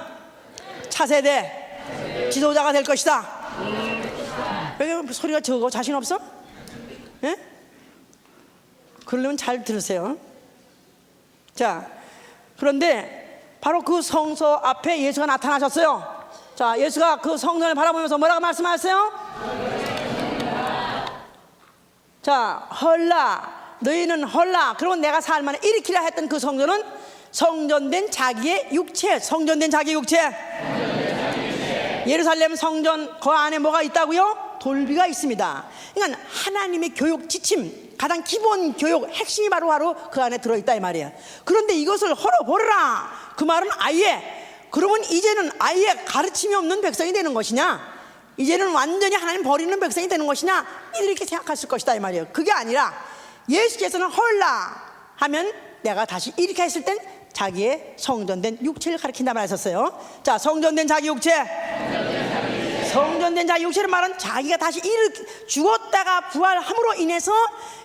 차세대 지도자가 될 것이다. 왜 소리가 적어? 자신 없어? 예? 그러려면 잘 들으세요. 자, 그런데 바로 그 성소 앞에 예수가 나타나셨어요. 자, 예수가 그 성전을 바라보면서 뭐라고 말씀하셨어요? 자, 헐라, 너희는 헐라. 그러고 내가 살만에 일으키라 했던 그 성전은 성전된 자기의 육체, 성전된 자기 육체. 예루살렘 성전 그 안에 뭐가 있다고요? 돌비가 있습니다. 그러니까 하나님의 교육 지침, 가장 기본 교육 핵심이 바로 그 안에 들어있다 이 말이에요. 그런데 이것을 헐어버려라, 그 말은 아예, 그러면 이제는 아예 가르침이 없는 백성이 되는 것이냐, 이제는 완전히 하나님 버리는 백성이 되는 것이냐, 이렇게 생각했을 것이다 이 말이에요. 그게 아니라 예수께서는 헐라 하면 내가 다시 이렇게 했을 땐 자기의 성전된 육체를 가리킨다 말하셨어요. 자, 성전된 자기 육체, 성전된 자기 육체를 말은 자기가 다시 죽었다가 부활함으로 인해서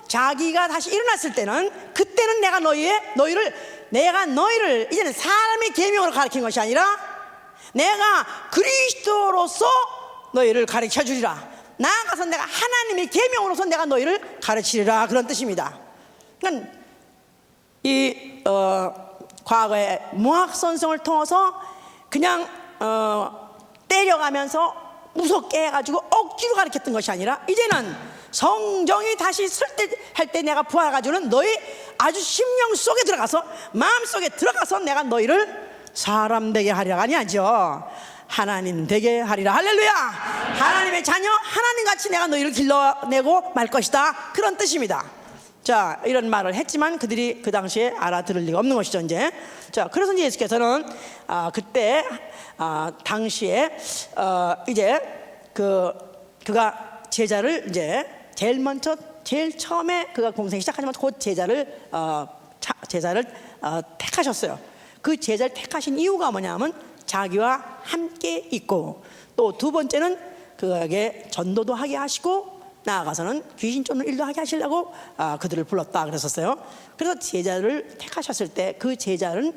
자기가 다시 일어났을 때는, 그때는 내가 너희를 이제는 사람의 계명으로 가르친 것이 아니라 내가 그리스도로서 너희를 가르쳐 주리라. 나아가서 내가 하나님의 계명으로서 내가 너희를 가르치리라, 그런 뜻입니다. 그러니까 이 과거의 모학 선생을 통해서 그냥 때려가면서 무섭게 해가지고 억지로 가르쳤던 것이 아니라 이제는 성정이 다시 할 때 내가 부활해가지고는 너희 아주 심령 속에 들어가서, 마음 속에 들어가서 내가 너희를 사람 되게 하리라가 아니죠. 하나님 되게 하리라. 할렐루야. 하나님의 자녀, 하나님같이 내가 너희를 길러내고 말 것이다, 그런 뜻입니다. 자, 이런 말을 했지만 그들이 그 당시에 알아들을 리가 없는 것이죠 이제. 자, 그래서 이제 예수께서는 그때 당시에 이제 그가 제자를 이제 제일 처음에 그가 공생 시작하자마자 곧 제자를 택하셨어요. 그 제자를 택하신 이유가 뭐냐면 자기와 함께 있고, 또 두 번째는 그에게 전도도 하게 하시고 나아가서는 귀신 쫓는 일도 하게 하시려고 그들을 불렀다 그랬었어요. 그래서 제자를 택하셨을 때 그 제자는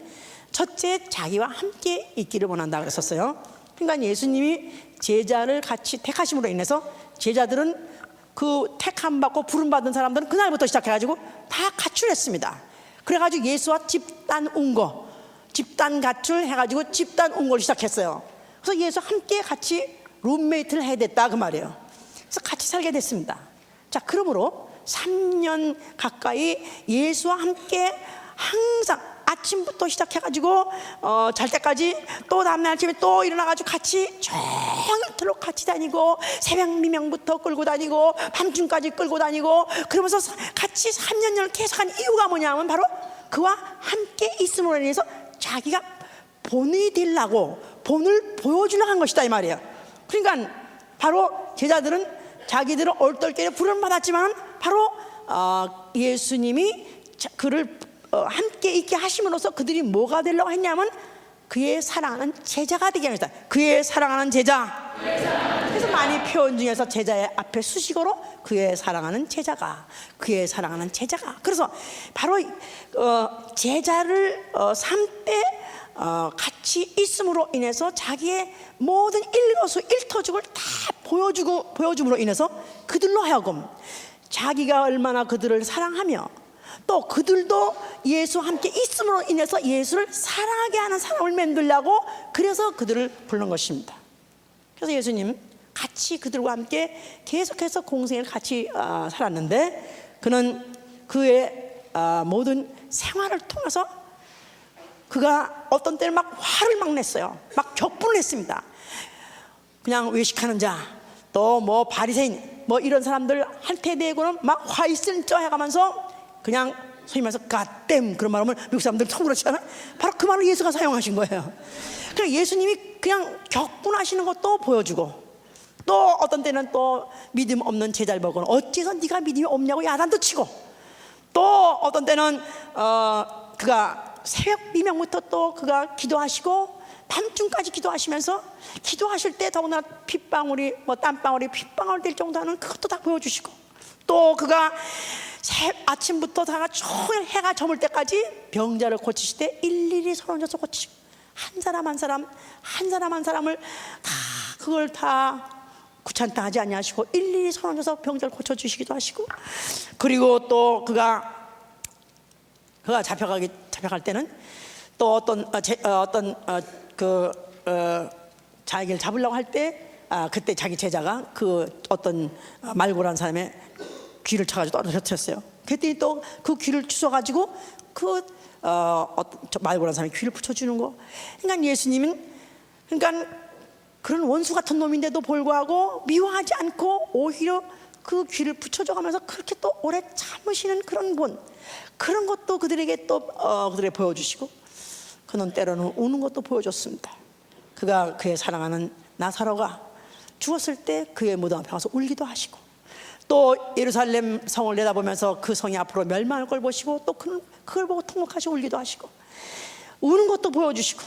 첫째 자기와 함께 있기를 원한다 그랬었어요. 그러니까 예수님이 제자를 같이 택하심으로 인해서 제자들은 그 택함 받고 부름 받은 사람들은 그날부터 시작해가지고 다 가출했습니다. 그래가지고 예수와 집단 운거, 집단 가출 해가지고 집단 운거를 시작했어요. 그래서 예수와 함께 같이 룸메이트를 해야 됐다 그 말이에요. 그래서 같이 살게 됐습니다. 자, 그러므로 3년 가까이 예수와 함께 항상 아침부터 시작해가지고 잘 때까지 또 다음날 아침에 또 일어나가지고 같이 종일토록 같이 다니고 새벽 미명부터 끌고 다니고 밤중까지 끌고 다니고 그러면서 같이 3년을 계속한 이유가 뭐냐면 바로 그와 함께 있음으로 인해서 자기가 본이 되려고 본을 보여주려고 한 것이다 이 말이에요. 그러니까 바로 제자들은 자기들은 얼떨결에 부름을 받았지만 바로 예수님이 그를 함께 있게 하심으로써 그들이 뭐가 되려고 했냐면 그의 사랑하는 제자가 되게 합니다. 그의 사랑하는 제자. 그래서 많이 표현 중에서 제자의 앞에 수식어로 그의 사랑하는 제자가, 그의 사랑하는 제자가. 그래서 바로 제자를 삼때 같이 있음으로 인해서 자기의 모든 일거수일투족을 다 보여줌으로 인해서 그들로 하여금 자기가 얼마나 그들을 사랑하며 또 그들도 예수와 함께 있음으로 인해서 예수를 사랑하게 하는 사람을 만들려고 그래서 그들을 부른 것입니다. 그래서 예수님 같이 그들과 함께 계속해서 공생을 같이 살았는데 그는 그의 모든 생활을 통해서 그가 어떤 때는 막 화를 막 냈어요. 막 격분을 했습니다. 그냥 외식하는 자, 또 뭐 바리새인 뭐 이런 사람들 한테 대고는 막 화 있을 줄 해가면서 그냥 소위 말해서 갓댐 그런 말하면 미국 사람들 처음 그렇잖아요. 바로 그 말을 예수가 사용하신 거예요. 그래서 예수님이 그냥 격분하시는 것도 보여주고 또 어떤 때는 또 믿음 없는 제자를 보고는 어째서 네가 믿음이 없냐고 야단도 치고 또 어떤 때는 그가 새벽 미명부터 또 그가 기도하시고 밤중까지 기도하시면서 기도하실 때 더구나 핏방울이 뭐 땀방울이 핏방울 될 정도 하는 그것도 다 보여주시고 또 그가 아침부터 다가 종일 해가 저물 때까지 병자를 고치실 때 일일이 손 얹어서 고치시고 한 사람 한 사람을 다 그걸 다 귀찮다 하지 아니하시고 일일이 손 얹어서 병자를 고쳐주시기도 하시고 그리고 또 그가 잡혀갈 때는 또 자기를 잡으려고 할 때 그때 자기 제자가 그 어떤 말고라는 사람의 귀를 쳐가지고 떨어뜨렸어요. 그랬더니 또 그 귀를 주워가지고 말고라는 사람의 귀를 붙여주는 거. 그러니까 예수님은 그런 원수 같은 놈인데도 불구하고 미워하지 않고 오히려 그 귀를 붙여줘가면서 그렇게 또 오래 참으시는 그런 분, 그런 것도 그들에게 또 그들에게 보여주시고 그는 때로는 우는 것도 보여줬습니다. 그가 그의 사랑하는 나사로가 죽었을 때 그의 무덤 앞에 가서 울기도 하시고 또 예루살렘 성을 내다보면서 그 성이 앞으로 멸망할 걸 보시고 또 그걸 보고 통곡하시고 울기도 하시고 우는 것도 보여주시고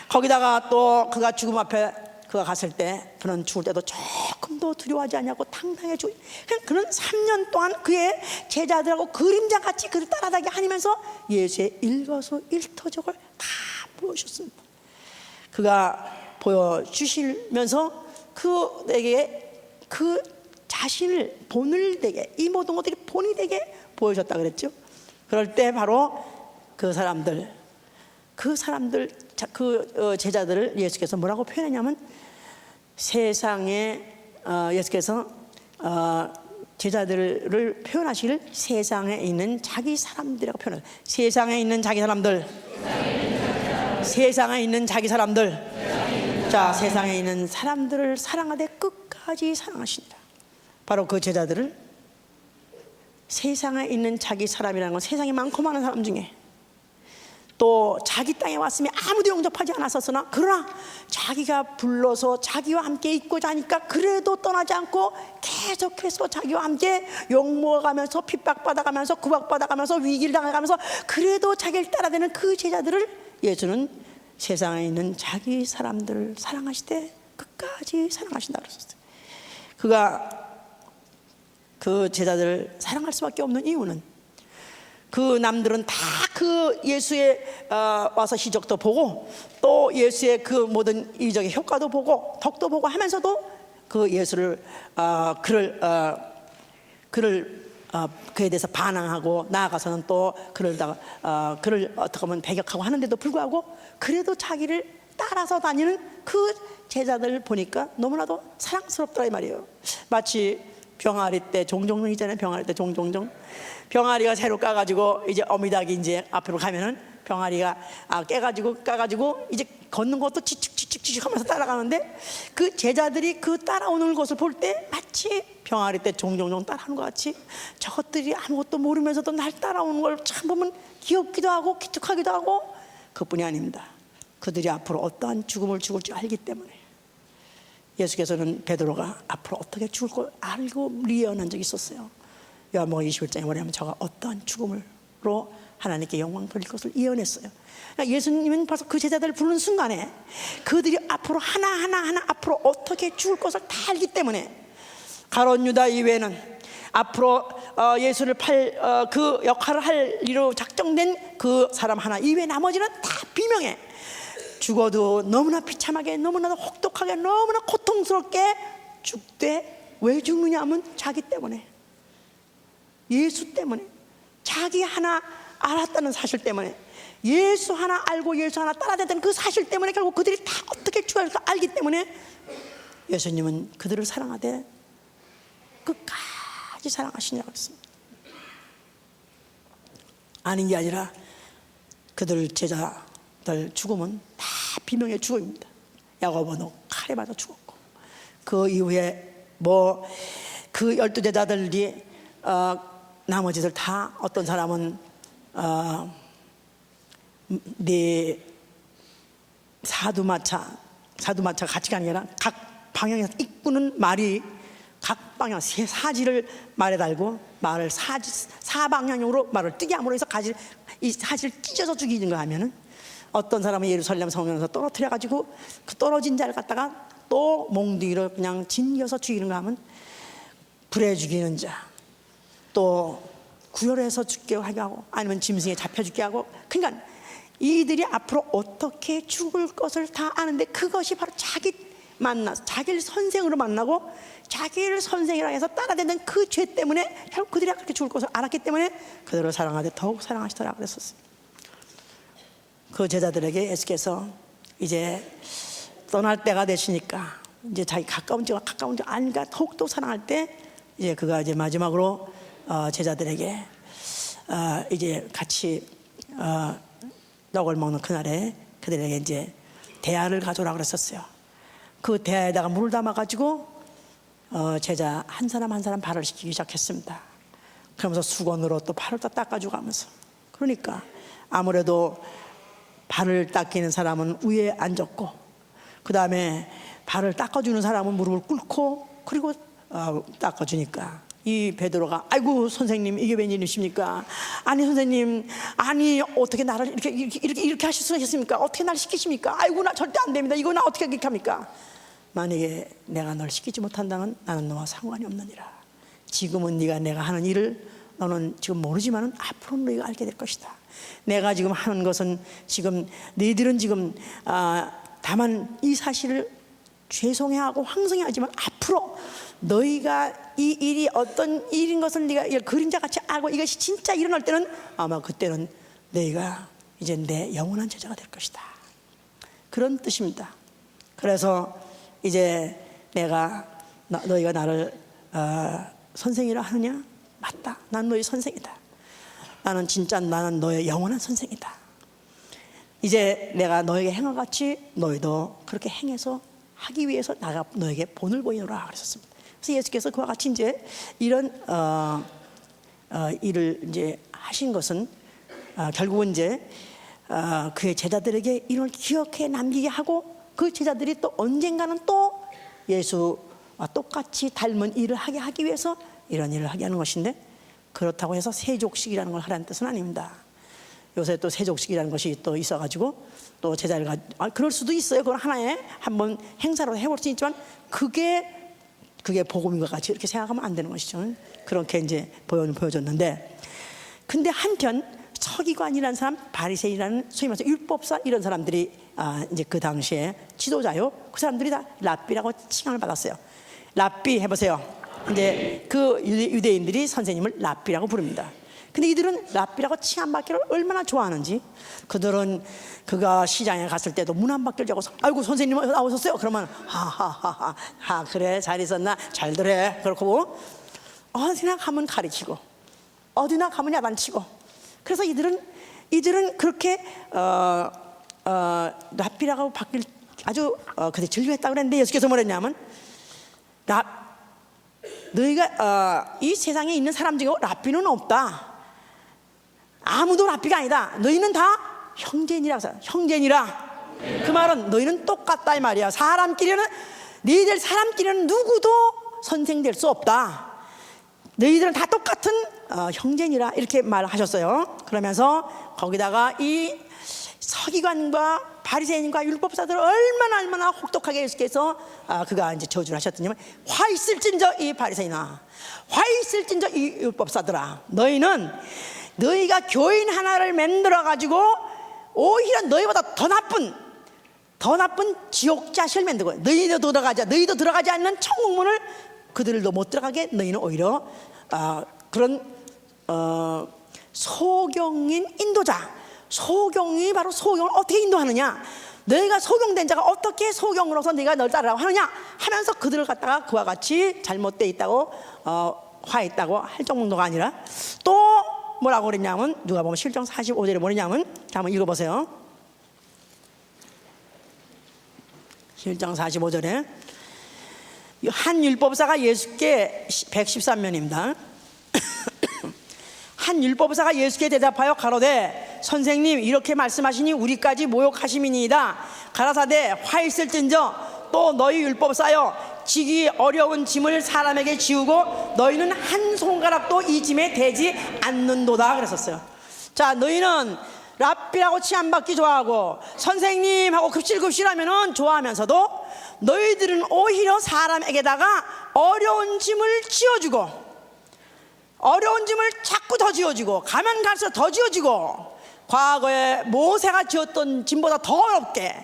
거기다가 또 그가 죽음 앞에 그가 갔을 때 그는 죽을 때도 조금도 두려워하지 않냐고 당당해 주고 그는 3년 동안 그의 제자들하고 그림자같이 그를 따라다니게 하면서 예수의 일거수일투족을 다 보여주셨습니다. 그가 보여주시면서 그에게 그 자신을 본을 되게 이 모든 것들이 본이 되게 보여줬다 그랬죠. 그럴 때 바로 그 제자들을 예수께서 뭐라고 표현했냐면 세상에 예수께서 제자들을 표현하시기를 세상에 있는 자기 사람들이라고 표현해요. 세상에 있는 자기 사람들. 세상에 있는 자기 사람들. 자, 세상에 있는 사람들을 사랑하되 끝까지 사랑하신다. 바로 그 제자들을 세상에 있는 자기 사람이라는 건 세상에 많고 많은 사람 중에 또 자기 땅에 왔으면 아무도 영접하지 않았었으나 그러나 자기가 불러서 자기와 함께 있고자 하니까 그래도 떠나지 않고 계속해서 자기와 함께 욕먹어가면서 핍박받아가면서 구박받아가면서 위기를 당해가면서 그래도 자기를 따라다니는 그 제자들을 예수는 세상에 있는 자기 사람들을 사랑하시되 끝까지 사랑하신다 그랬었어요. 그가 그 제자들을 사랑할 수밖에 없는 이유는 그 남들은 다 그 예수의 와서 기적도 보고 또 예수의 그 모든 이적의 효과도 보고 덕도 보고 하면서도 그 예수를 그에 대해서 반항하고 나아가서는 또 그를 어떻게 보면 배격하고 하는데도 불구하고 그래도 자기를 따라서 다니는 그 제자들 보니까 너무나도 사랑스럽더라 이 말이에요. 마치 병아리 때 종종종 있잖아요. 병아리 때 종종종 병아리가 새로 까가지고 이제 어미닭이 이제 앞으로 가면은 병아리가 까가지고 이제 걷는 것도 치칙 하면서 따라가는데 그 제자들이 그 따라오는 것을 볼 때 마치 병아리 때 종종종 따라하는 것 같이 저것들이 아무것도 모르면서도 날 따라오는 걸 참 보면 귀엽기도 하고 기특하기도 하고 그뿐이 아닙니다. 그들이 앞으로 어떠한 죽음을 죽을 줄 알기 때문에 예수께서는 베드로가 앞으로 어떻게 죽을 걸 알고 예언한 적이 있었어요. 요한복음 21장에 뭐냐면 저가 어떠한 죽음으로 하나님께 영광 돌릴 것을 예언했어요. 그러니까 예수님은 벌써 그 제자들을 부르는 순간에 그들이 앞으로 하나하나 앞으로 어떻게 죽을 것을 다 알기 때문에 가룟 유다 이외에는 앞으로 예수를 그 역할을 할 일로 작정된 그 사람 하나 이외 나머지는 다 비명해. 죽어도 너무나 비참하게 너무나 혹독하게 너무나 고통스럽게 죽되 왜 죽느냐 하면 자기 때문에, 예수 때문에, 자기 하나 알았다는 사실 때문에, 예수 하나 알고 예수 하나 따라다녔다는 그 사실 때문에 결국 그들이 다 어떻게 죽어야 할까 알기 때문에 예수님은 그들을 사랑하되 끝까지 사랑하시냐고 했습니다. 아닌 게 아니라 그들 제자들 죽음은 다 비명의 죽음입니다. 야고보도 칼에 맞아 죽었고 그 이후에 그 12제자들이 나머지들 다 어떤 사람은 네 사두마차 같이 가는 게 아니라 각 방향에서 이끄는 말이 각 방향 사지를 말에 달고 말을 사방향으로 말을 뜨게 함으로 해서 이 사지를 찢어서 죽이는가 하면은 어떤 사람은 예루살렘 성에서 떨어뜨려 가지고 그 떨어진 자를 갖다가 또 몽둥이로 그냥 징겨서 죽이는가 하면 불에 죽이는 자, 또 구열해서 죽게 하게 하고 아니면 짐승에 잡혀 죽게 하고, 그러니까 이들이 앞으로 어떻게 죽을 것을 다 아는데 그것이 바로 자기를 선생으로 만나고 자기를 선생이라 해서 따라대는 그 죄 때문에 결국 그들이 그렇게 죽을 것을 알았기 때문에 그들을 사랑하되 더욱 사랑하시더라 그랬었어요. 그 제자들에게 예수께서 이제 떠날 때가 되시니까 이제 자기 가까운 지 아니까 더욱더 사랑할 때 이제 그가 이제 마지막으로 제자들에게 이제 같이 떡을 먹는 그날에 그들에게 이제 대야를 가져오라 그랬었어요. 그 대야에다가 물을 담아가지고 제자 한 사람 한 사람 발을 씻기기 시작했습니다. 그러면서 수건으로 또 발을 다 닦아주고 하면서, 그러니까 아무래도 발을 닦이는 사람은 위에 앉았고 그 다음에 발을 닦아주는 사람은 무릎을 꿇고 그리고 닦아주니까 이 베드로가 아이고 선생님 이게 웬일이십니까? 아니 선생님, 아니 어떻게 나를 이렇게 하실 수 있습니까? 어떻게 나를 시키십니까? 아이고 나 절대 안 됩니다. 이거 나 어떻게 그렇게 합니까? 만약에 내가 널 시키지 못한다면 나는 너와 상관이 없느니라. 지금은 내가 하는 일을 너는 지금 모르지만은 앞으로 너희가 알게 될 것이다. 내가 지금 하는 것은 지금 너희들은 지금 다만 이 사실을 죄송해하고 황송해하지만 앞으로 너희가 이 일이 어떤 일인 것을 네가 그림자같이 알고 이것이 진짜 일어날 때는 아마 그때는 너희가 이제 내 영원한 제자가 될 것이다. 그런 뜻입니다. 그래서 이제 너희가 나를 선생이라 하느냐? 맞다. 난 너희 선생이다. 나는 너의 영원한 선생이다. 이제 내가 너에게 행함같이 너희도 그렇게 행해서 하기 위해서 내가 너에게 본을 보이노라 그랬었습니다. 그래서 예수께서 그와 같이 이제 이런 일을 이제 하신 것은 결국은 이제 그의 제자들에게 이걸 기억해 남기게 하고 그 제자들이 또 언젠가는 또 예수와 똑같이 닮은 일을 하기 위해서 이런 일을 하게 하는 것인데, 그렇다고 해서 세족식이라는 걸 하라는 뜻은 아닙니다. 요새 또 세족식이라는 것이 또 있어가지고 또 제자를 그럴 수도 있어요. 그건 하나의 한번 행사로 해볼 수 있지만 그게 그게 복음인 것 같이 이렇게 생각하면 안 되는 것이죠. 그렇게 이제 보여줬는데, 근데 한편 서기관이라는 사람, 바리새인이라는 소위 말해서 율법사 이런 사람들이 이제 그 당시에 지도자요. 그 사람들이 다 랍비라고 칭함을 받았어요. 랍비 해보세요. 이제 그 유대인들이 선생님을 랍비라고 부릅니다. 근데 이들은 랍비라고 칭함받기를 얼마나 좋아하는지, 그들은 그가 시장에 갔을 때도 문 안 밖을 열고 아이고 선생님 나오셨어요? 그러면 하하하하 그래 잘 있었나? 잘들 해. 그렇고 어디나 가면 가리키고 어디나 가면 야단치고. 그래서 이들은 그렇게 랍비라고 바뀔 아주 그때 즐겨했다고 그랬는데, 예수께서 뭐랬냐면 너희가 이 세상에 있는 사람 중에 랍비는 없다. 아무도 랍비가 아니다. 너희는 다 형제니라. 형제니라. 그 말은 너희는 똑같다 이 말이야. 너희들 사람끼리는 누구도 선생 될 수 없다. 너희들은 다 똑같은 형제니라 이렇게 말하셨어요. 그러면서 거기다가 이 서기관과 바리새인과 율법사들을 얼마나 혹독하게 예수께서 그가 이제 저주를 하셨더니만, 화 있을진저 이 바리새인아, 화 있을진저 이 율법사들아, 너희가 교인 하나를 만들어 가지고 오히려 너희보다 더 나쁜 지옥 자식을 만들고, 너희도 들어가지 않는 천국문을 그들도 못 들어가게 너희는 오히려 그런 소경인 인도자. 소경이 바로 소경을 어떻게 인도하느냐, 너희가 소경된 자가 어떻게 소경으로서 네가 널 따르라고 하느냐 하면서 그들을 갖다가 그와 같이 잘못되어 있다고 화했다고 할 정도가 아니라, 또 뭐라고 그랬냐면, 누가 보면 실정 45절에 뭐냐면, 한번 읽어보세요. 실정 45절에 한 율법사가 예수께 113년입니다. 한 율법사가 예수께 대답하여 가로되 선생님 이렇게 말씀하시니 우리까지 모욕하심이니이다. 가라사대 화 있을진저 또 너희 율법사여 지기 어려운 짐을 사람에게 지우고 너희는 한 손가락도 이 짐에 대지 않는도다 그랬었어요. 자, 너희는 랍비라고 칭함받기 좋아하고 선생님하고 급실급실하면은 좋아하면서도 너희들은 오히려 사람에게다가 어려운 짐을 지어주고, 어려운 짐을 자꾸 더 지어주고, 가면 갈수록 더 지어지고, 과거에 모세가 지었던 짐보다 더 어렵게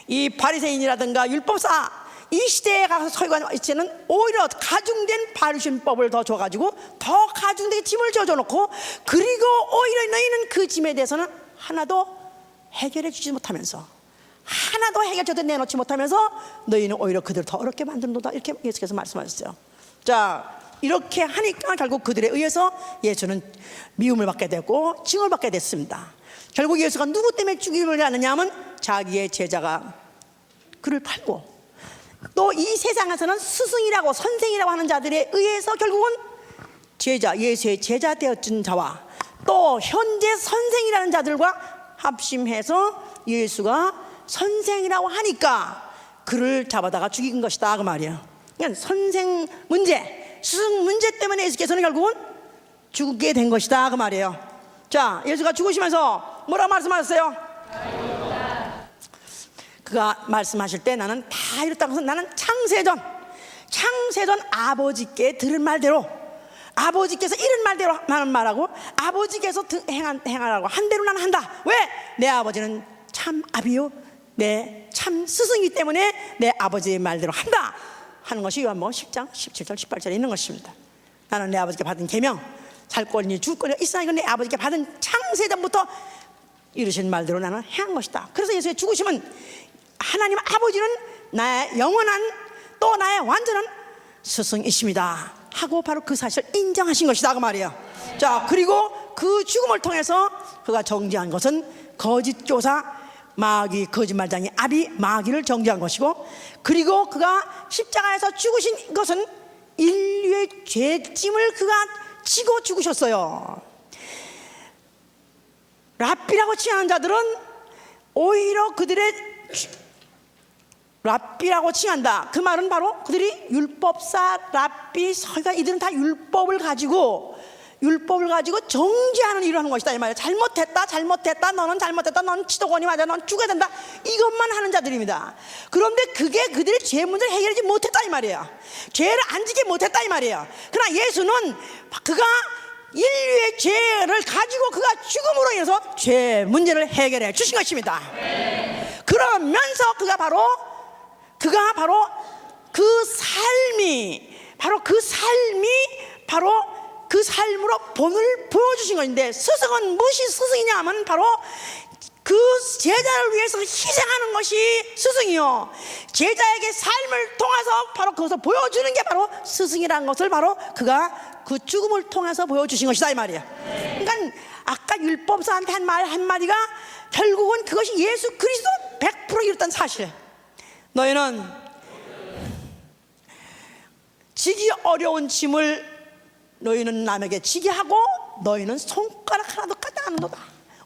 이 바리새인이라든가 율법사 이 시대에 가서 서기관 이제는 오히려 가중된 바리신법을 더 줘가지고 더 가중되게 짐을 지어줘놓고, 그리고 오히려 너희는 그 짐에 대해서는 하나도 해결해 주지 못하면서, 하나도 해결책도 내놓지 못하면서 너희는 오히려 그들을 더 어렵게 만드는도다 이렇게 예수께서 말씀하셨어요. 자, 이렇게 하니까 결국 그들에 의해서 예수는 미움을 받게 되고 징을 받게 됐습니다. 결국 예수가 누구 때문에 죽임을 하느냐 하면 자기의 제자가 그를 팔고, 또 이 세상에서는 스승이라고 선생이라고 하는 자들에 의해서 결국은 예수의 제자 되어진 자와 또 현재 선생이라는 자들과 합심해서 예수가 선생이라고 하니까 그를 잡아다가 죽인 것이다 그 말이에요. 그러니까 선생 문제, 스승 문제 때문에 예수께서는 결국은 죽게 된 것이다 그 말이에요. 자, 예수가 죽으시면서 뭐라고 말씀하셨어요? 그가 말씀하실 때 나는 다 이뤘다고 해서 나는 창세전 아버지께 들은 말대로, 아버지께서 이런 말대로 나는 말하고 아버지께서 행하라고 한 대로 나는 한다. 왜? 내 아버지는 참 아비요 내 참 스승이기 때문에 내 아버지의 말대로 한다 하는 것이 요한복음 10장 17절 18절에 있는 것입니다. 나는 내 아버지께 받은 계명, 살 거니 죽을 거니 있으나 이건 내 아버지께 받은 창세전부터 이루신 말대로 나는 행한 것이다. 그래서 예수의 죽으심은 하나님 아버지는 나의 영원한 또 나의 완전한 스승이십니다 하고 바로 그 사실을 인정하신 것이다 그 말이에요. 자, 그리고 그 죽음을 통해서 그가 정죄한 것은 거짓교사 마귀, 거짓말장이 아비 마귀를 정죄한 것이고, 그리고 그가 십자가에서 죽으신 것은 인류의 죄짐을 그가 지고 죽으셨어요. 랍비라고 칭하는 자들은 오히려 그들의 랍비라고 칭한다. 그 말은 바로 그들이 율법사, 랍비, 서기관 이들은 다 율법을 가지고 율법을 가지고 정죄하는 일을 하는 것이다 이 말이에요. 잘못했다, 너는 잘못했다, 넌 치도건이 맞아, 넌 죽어야 된다, 이것만 하는 자들입니다. 그런데 그게 그들의 죄 문제를 해결하지 못했다 이 말이에요. 죄를 안 지게 못했다 이 말이에요. 그러나 예수는 그가 인류의 죄를 가지고 그가 죽음으로 인해서 죄 문제를 해결해 주신 것입니다. 그러면서 그가 바로 그 삶으로 본을 보여주신 것인데, 스승은 무엇이 스승이냐 하면 바로 그 제자를 위해서 희생하는 것이 스승이요, 제자에게 삶을 통해서 바로 그것을 보여주는 게 바로 스승이라는 것을 바로 그가 그 죽음을 통해서 보여주신 것이다 이 말이에요. 그러니까 아까 율법사한테 한 말 한마디가 결국은 그것이 예수 그리스도 100% 이뤘다는 사실. 너희는 지기 어려운 짐을 너희는 남에게 지게 하고 너희는 손가락 하나도 까지 않는도다.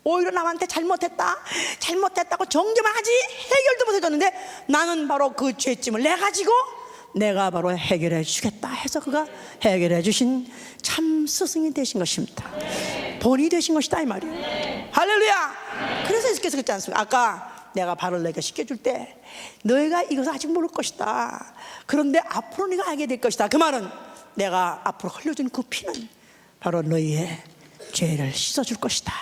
오히려 남한테 잘못했다고 정죄만 하지 해결도 못해줬는데 나는 바로 그 죄짐을 내 가지고 내가 바로 해결해 주겠다 해서 그가 해결해 주신 참 스승이 되신 것입니다. 본이 되신 것이다 이 말이에요. 할렐루야. 그래서 예수께서 그랬지 않습니까? 아까 내가 발을 너희가 씻겨줄 때 너희가 이것을 아직 모를 것이다, 그런데 앞으로 네가 알게 될 것이다. 그 말은 내가 앞으로 흘려준 그 피는 바로 너희의 죄를 씻어줄 것이다.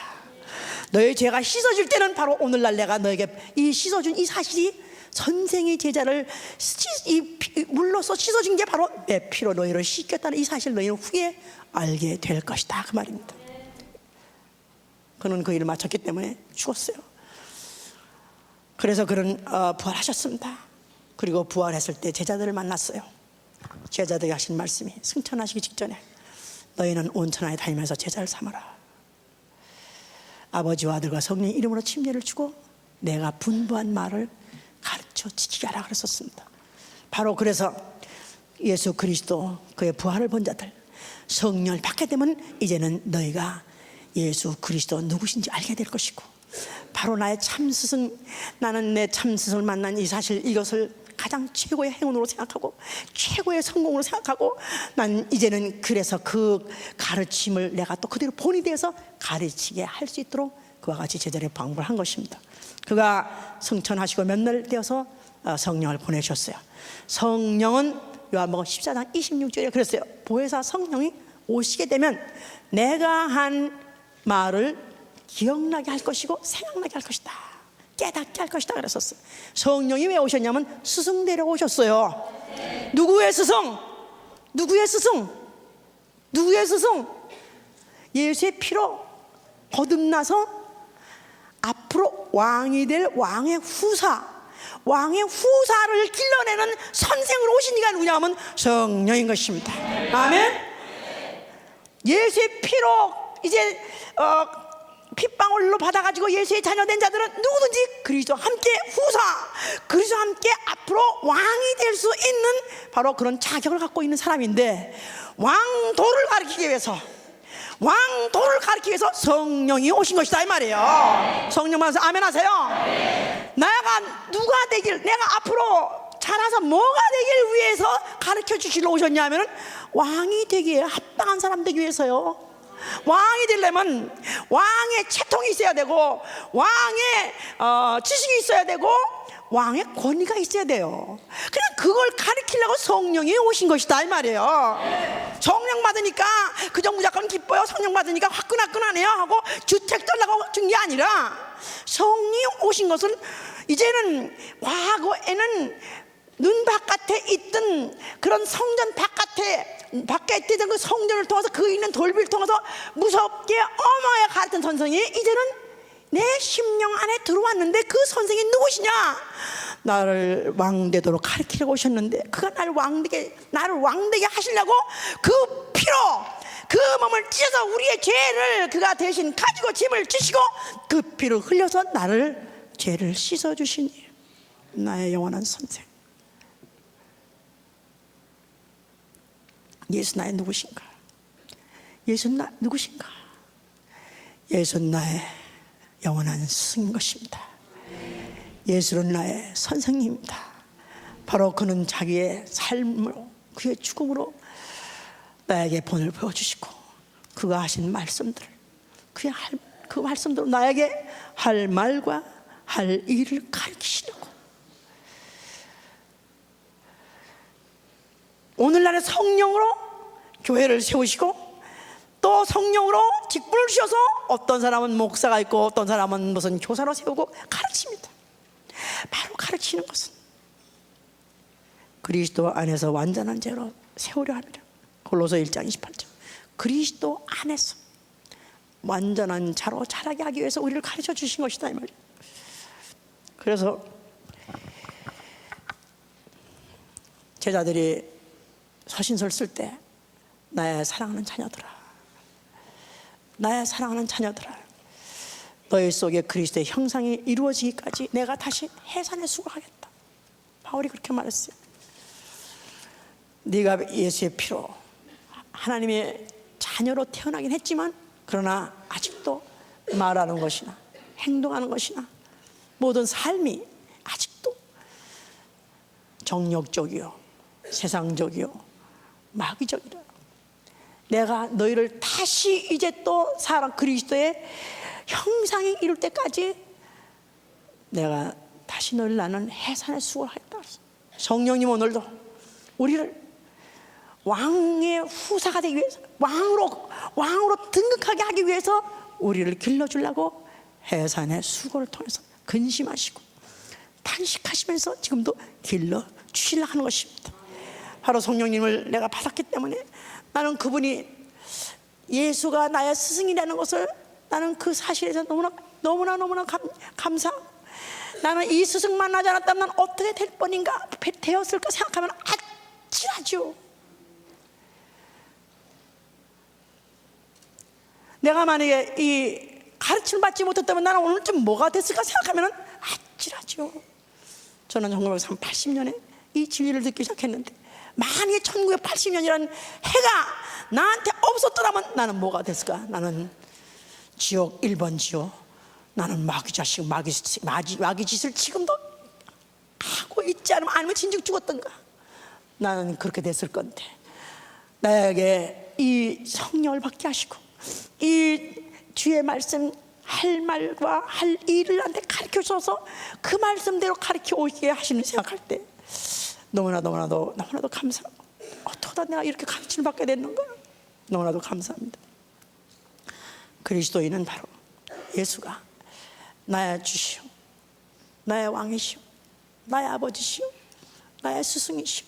너희의 죄가 씻어질 때는 바로 오늘날 내가 너에게 이 씻어준 이 사실이, 선생의 제자를 물로써 씻어준 게 바로 내 피로 너희를 씻겼다는 이 사실을 너희는 후에 알게 될 것이다 그 말입니다. 그는 그 일을 마쳤기 때문에 죽었어요. 그래서 그는 부활하셨습니다. 그리고 부활했을 때 제자들을 만났어요. 제자들이 하신 말씀이, 승천하시기 직전에 너희는 온 천하에 다니면서 제자를 삼아라. 아버지와 아들과 성령 이름으로 침례를 주고 내가 분부한 말을 가르쳐 지키게 하라 그랬었습니다. 바로 그래서 예수 그리스도 그의 부활을 본 자들, 성령을 받게 되면 이제는 너희가 예수 그리스도 누구신지 알게 될 것이고, 바로 나의 참스승, 나는 내 참스승을 만난 이 사실, 이것을 가장 최고의 행운으로 생각하고 최고의 성공으로 생각하고, 난 이제는 그래서 그 가르침을 내가 또 그대로 본이 되어서 가르치게 할 수 있도록 그와 같이 제자를 방불 한 것입니다. 그가 승천하시고 몇 날 되어서 성령을 보내셨어요. 성령은 요한복음 14장 26절에 그랬어요. 보혜사 성령이 오시게 되면 내가 한 말을 기억나게 할 것이고 생각나게 할 것이다, 깨닫게 할 것이다 그랬었어요. 성령이 왜 오셨냐면 스승 데리고 오셨어요. 누구의 스승? 누구의 스승? 누구의 스승? 예수의 피로 거듭나서 앞으로 왕이 될 왕의 후사를 길러내는 선생으로 오신 이가 누구냐면 성령인 것입니다. 아멘. 예수의 피로 이제 핏방울로 받아가지고 예수의 자녀된 자들은 누구든지 그리스도와 함께 그리스도와 함께 앞으로 왕이 될 수 있는 바로 그런 자격을 갖고 있는 사람인데, 왕도를 가르치기 위해서 성령이 오신 것이다 이 말이에요. 성령 만나서 아멘 하세요. 내가 누가 되길, 내가 앞으로 자라서 뭐가 되길 위해서 가르쳐 주시러 오셨냐면 왕이 되기에 합당한 사람 되기 위해서요. 왕이 되려면 왕의 채통이 있어야 되고, 왕의 지식이 있어야 되고, 왕의 권위가 있어야 돼요. 그냥 그걸 가르치려고 성령이 오신 것이다 이 말이에요. 성령 받으니까 그저 무조건 기뻐요. 성령 받으니까 화끈화끈하네요 하고 주책 떨라고 준 게 아니라, 성령이 오신 것은 이제는, 과거에는 눈 바깥에 있던 그런 성전 밖에 있던 그 성전을 통해서 그 있는 돌비를 통해서 무섭게 어마어마하게 가르친 선생이 이제는 내 심령 안에 들어왔는데, 그 선생이 누구시냐? 나를 왕되도록 가르치려고 오셨는데, 그가 나를 왕되게 하시려고 그 피로 그 몸을 찢어서 우리의 죄를 그가 대신 가지고 짐을 지시고 그 피를 흘려서 나를 죄를 씻어주시니 나의 영원한 선생. 예수 나의 누구신가? 예수는 누구신가? 예수는 나의 영원한 스승인 것입니다. 예수는 나의 선생님입니다. 바로 그는 자기의 삶으로, 그의 죽음으로 나에게 본을 보여주시고 그가 하신 말씀들, 그 말씀대로 나에게 할 말과 할 일을 가르치시려고. 오늘날의 성령으로 교회를 세우시고, 또 성령으로 직분을 주셔서 어떤 사람은 목사가 있고 어떤 사람은 무슨 교사로 세우고 가르칩니다. 바로 가르치는 것은 그리스도 안에서 완전한 죄로 세우려 합니다. 골로새 1장 28절. 그리스도 안에서 완전한 자로 자라게 하기 위해서 우리를 가르쳐 주신 것이다, 이 말이에요. 그래서 제자들이 서신서를 쓸 때 나의 사랑하는 자녀들아, 나의 사랑하는 자녀들아, 너희 속에 그리스도의 형상이 이루어지기까지 내가 다시 해산에 수고하겠다. 바울이 그렇게 말했어요. 네가 예수의 피로 하나님의 자녀로 태어나긴 했지만, 그러나 아직도 말하는 것이나 행동하는 것이나 모든 삶이 아직도 정욕적이요, 세상적이요, 마귀적이라. 내가 너희를 다시 이제 또 사랑 그리스도의 형상이 이룰 때까지 내가 다시 너희를 나는 해산의 수고를 하겠다. 성령님 오늘도 우리를 왕의 후사가 되기 위해서, 왕으로 등극하게 하기 위해서 우리를 길러주려고 해산의 수고를 통해서 근심하시고 탄식하시면서 지금도 길러주시려고 하는 것입니다. 바로 성령님을 내가 받았기 때문에 나는 그분이 예수가 나의 스승이라는 것을, 나는 그 사실에서 너무나 감사하고, 나는 이 스승 만나지 않았다면 난 어떻게 될 뻔인가 되었을까 생각하면 아찔하죠. 내가 만약에 이 가르침을 받지 못했다면 나는 오늘쯤 뭐가 됐을까 생각하면 아찔하죠. 저는 1980년에 이 진리를 듣기 시작했는데, 만약에 1980년이라는 해가 나한테 없었더라면 나는 뭐가 됐을까? 나는 지옥 1번 지옥, 나는 마귀 자식, 마귀 짓을 지금도 하고 있지 않으면, 아니면 진즉 죽었던가. 나는 그렇게 됐을 건데, 나에게 이 성령을 받게 하시고 이 주의 말씀 할 말과 할 일을 나한테 가르쳐 주셔서 그 말씀대로 가르쳐 오게 하시는 생각할 때 너무나도 감사하고, 어떻게 하다 내가 이렇게 가르침을 받게 됐는가, 너무나도 감사합니다. 그리스도인은 바로 예수가 나의 주시오, 나의 왕이시오, 나의 아버지시오, 나의 스승이시오.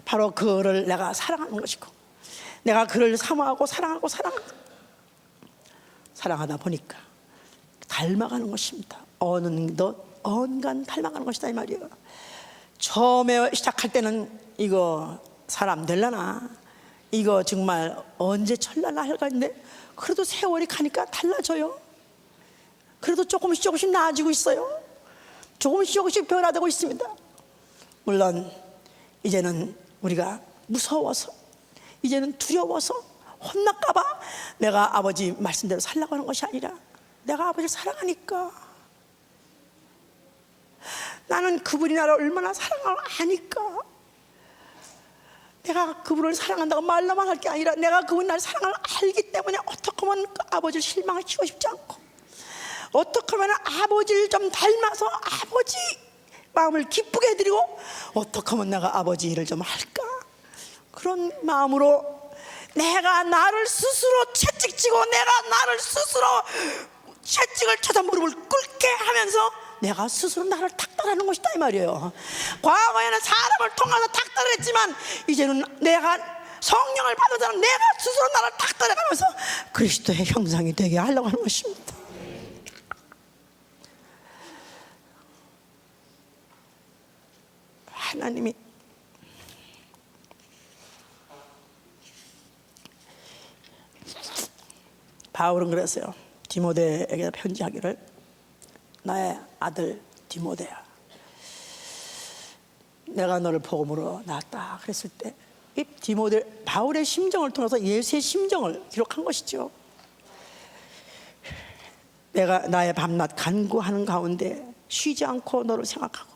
바로 그를 내가 사랑하는 것이고, 내가 그를 사모하고 사랑하다 보니까 닮아가는 것입니다. 언간 닮아가는 것이다, 이 말이에요. 처음에 시작할 때는 이거 사람 될라나, 이거 정말 언제 철라나 할까 했는데, 그래도 세월이 가니까 달라져요. 그래도 조금씩 나아지고 있어요. 조금씩 변화되고 있습니다. 물론 이제는 우리가 무서워서, 이제는 두려워서 혼날까봐 내가 아버지 말씀대로 살라고 하는 것이 아니라, 내가 아버지를 사랑하니까, 나는 그분이 나를 얼마나 사랑하는 아니까, 내가 그분을 사랑한다고 말로만 할 게 아니라 내가 그분이 나를 사랑을 알기 때문에 어떻게 하면 그 아버지를 실망시키고 싶지 않고, 어떻게 하면 아버지를 좀 닮아서 아버지 마음을 기쁘게 해드리고, 어떻게 하면 내가 아버지 일을 좀 할까, 그런 마음으로 내가 나를 스스로 채찍지고, 내가 나를 스스로 채찍을 쳐서 무릎을 꿇게 하면서 내가 스스로 나를 닥달하는 것이다, 이 말이에요. 과거에는 사람을 통해서 닥달했지만, 이제는 내가 성령을 받아서 내가 스스로 나를 닥달해가면서 그리스도의 형상이 되게 하려고 하는 것입니다. 하나님이 바울은 그랬어요. 디모데에게 편지하기를, 나의 아들 디모데야, 내가 너를 복음으로 낳았다 그랬을 때, 이 디모데, 바울의 심정을 통해서 예수의 심정을 기록한 것이죠. 내가 나의 밤낮 간구하는 가운데 쉬지 않고 너를 생각하고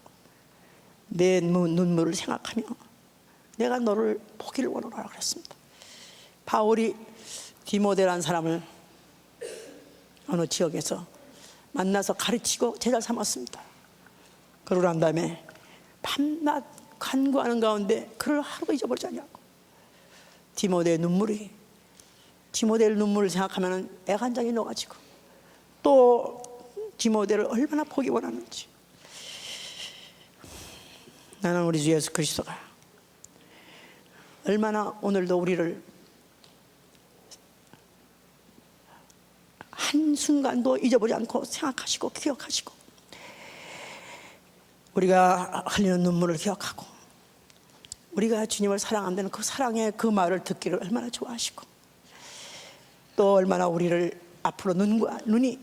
내 눈물을 생각하며 내가 너를 보기를 원하노라 그랬습니다. 바울이 디모데라는 사람을 어느 지역에서 만나서 가르치고 제자를 삼았습니다. 그러고 난 다음에 밤낮 간구하는 가운데 그를 하루도 잊어버리지 않냐고. 디모데의 눈물을 생각하면 애간장이 녹아지고, 또 디모데를 얼마나 보기 원하는지. 나는 우리 주 예수 그리스도가 얼마나 오늘도 우리를 한순간도 잊어버리지 않고 생각하시고 기억하시고, 우리가 흘리는 눈물을 기억하고, 우리가 주님을 사랑한다는 그 사랑의 그 말을 듣기를 얼마나 좋아하시고, 또 얼마나 우리를 앞으로 눈과 눈이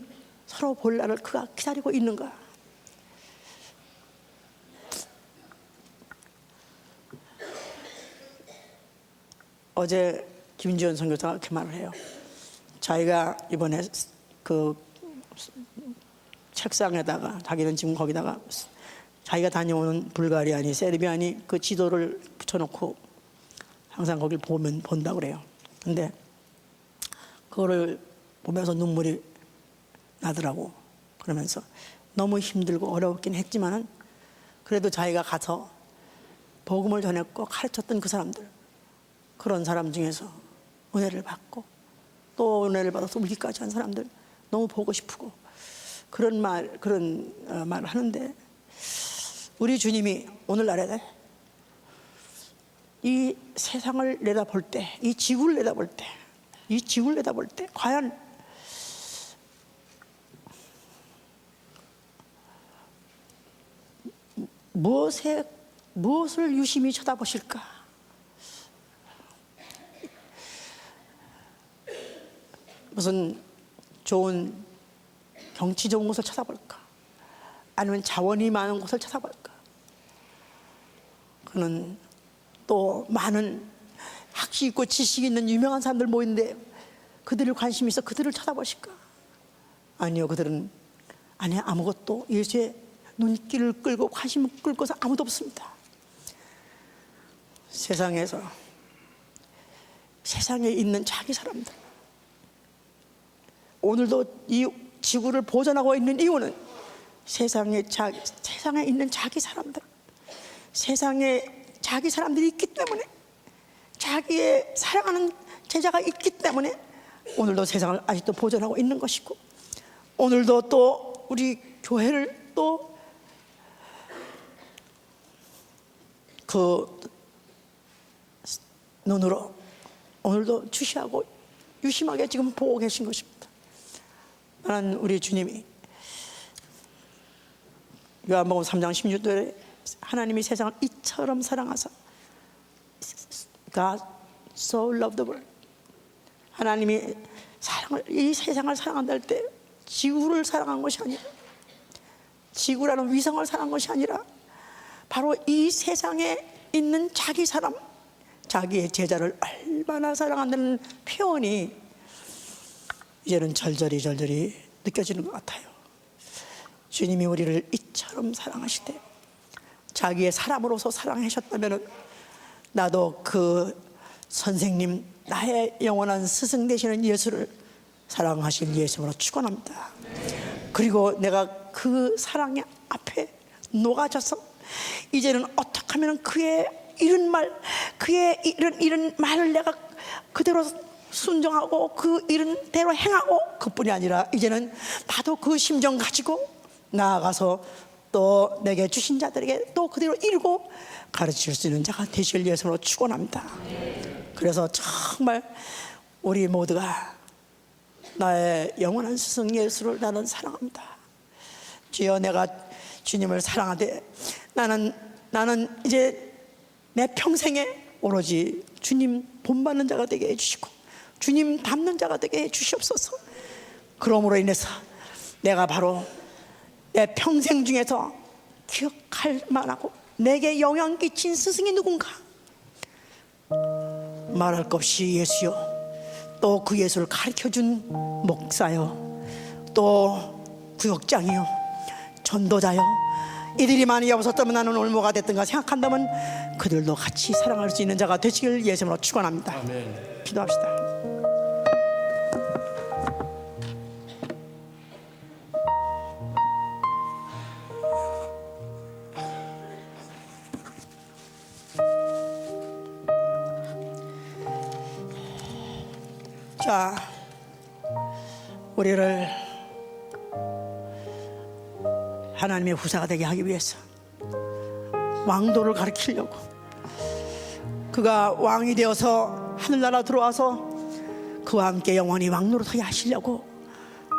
서로 볼 날을 그가 기다리고 있는가. 어제 김지현 선교사가 그렇게 말을 해요. 자기가 이번에 그 책상에다가, 자기는 지금 거기다가 자기가 다녀오는 불가리아니 세르비아니 그 지도를 붙여놓고 항상 거길 본다고 그래요. 근데 그거를 보면서 눈물이 나더라고. 그러면서 너무 힘들고 어렵긴 했지만은 그래도 자기가 가서 복음을 전했고 가르쳤던 그 사람들, 그런 사람 중에서 은혜를 받고 또 은혜를 받아서 울기까지 한 사람들 너무 보고 싶고, 그런 말을 하는데, 우리 주님이 오늘날에 이 세상을 내다볼 때, 이 지구를 내다볼 때 과연 무엇을 유심히 쳐다보실까? 무슨 좋은 경치 좋은 곳을 쳐다볼까? 아니면 자원이 많은 곳을 쳐다볼까? 그는 또 많은 학식 있고 지식 있는 유명한 사람들 모이는데 그들을 관심이 있어 그들을 쳐다보실까? 아니요, 그들은 아무것도 예수의 눈길을 끌고 관심을 끌고서 아무도 없습니다. 세상에 있는 자기 사람들, 오늘도 이 지구를 보존하고 있는 이유는 세상에 있는 자기 사람들, 세상에 자기 사람들이 있기 때문에, 자기의 사랑하는 제자가 있기 때문에 오늘도 세상을 아직도 보존하고 있는 것이고, 오늘도 또 우리 교회를 또 그 눈으로 오늘도 주시하고 유심하게 지금 보고 계신 것입니다. 나는 우리 주님이 요한복음 3장 16절에 하나님이 세상을 이처럼 사랑하사, God so loved the world, 하나님이 이 세상을 사랑한다 할 때 지구를 사랑한 것이 아니라, 지구라는 위성을 사랑한 것이 아니라 바로 이 세상에 있는 자기 사람, 자기의 제자를 얼마나 사랑한다는 표현이 이제는 절절히 느껴지는 것 같아요. 주님이 우리를 이처럼 사랑하실 때 자기의 사람으로서 사랑하셨다면, 나도 그 선생님, 나의 영원한 스승 되시는 예수를 사랑하실 예수로 축원합니다. 그리고 내가 그 사랑의 앞에 녹아져서 이제는 어떻게 하면 그의 이런 말을 내가 그대로 순종하고 그 이런 대로 행하고, 그뿐이 아니라 이제는 나도 그 심정 가지고 나아가서 또 내게 주신 자들에게 또 그대로 이루고 가르칠 수 있는 자가 되실 예수로 축원합니다. 그래서 정말 우리 모두가 나의 영원한 스승 예수를 나는 사랑합니다. 주여, 내가 주님을 사랑하되 나는 이제 내 평생에 오로지 주님 본받는 자가 되게 해주시고 주님 닮는 자가 되게 해주시옵소서. 그러므로 인해서 내가 바로 내 평생 중에서 기억할 만하고 내게 영향 끼친 스승이 누군가, 말할 것 없이 예수요, 또 그 예수를 가르쳐준 목사요, 또 구역장이요, 전도자요, 이들이 많이 없었다면 나는 올무가 됐던가 생각한다면 그들도 같이 사랑할 수 있는 자가 되시길 예수님으로 축원합니다. 아멘. 기도합시다. 자, 우리를 하나님의 후사가 되게 하기 위해서 왕도를 가르치려고 그가 왕이 되어서 하늘나라 들어와서 그와 함께 영원히 왕노릇하게 하시려고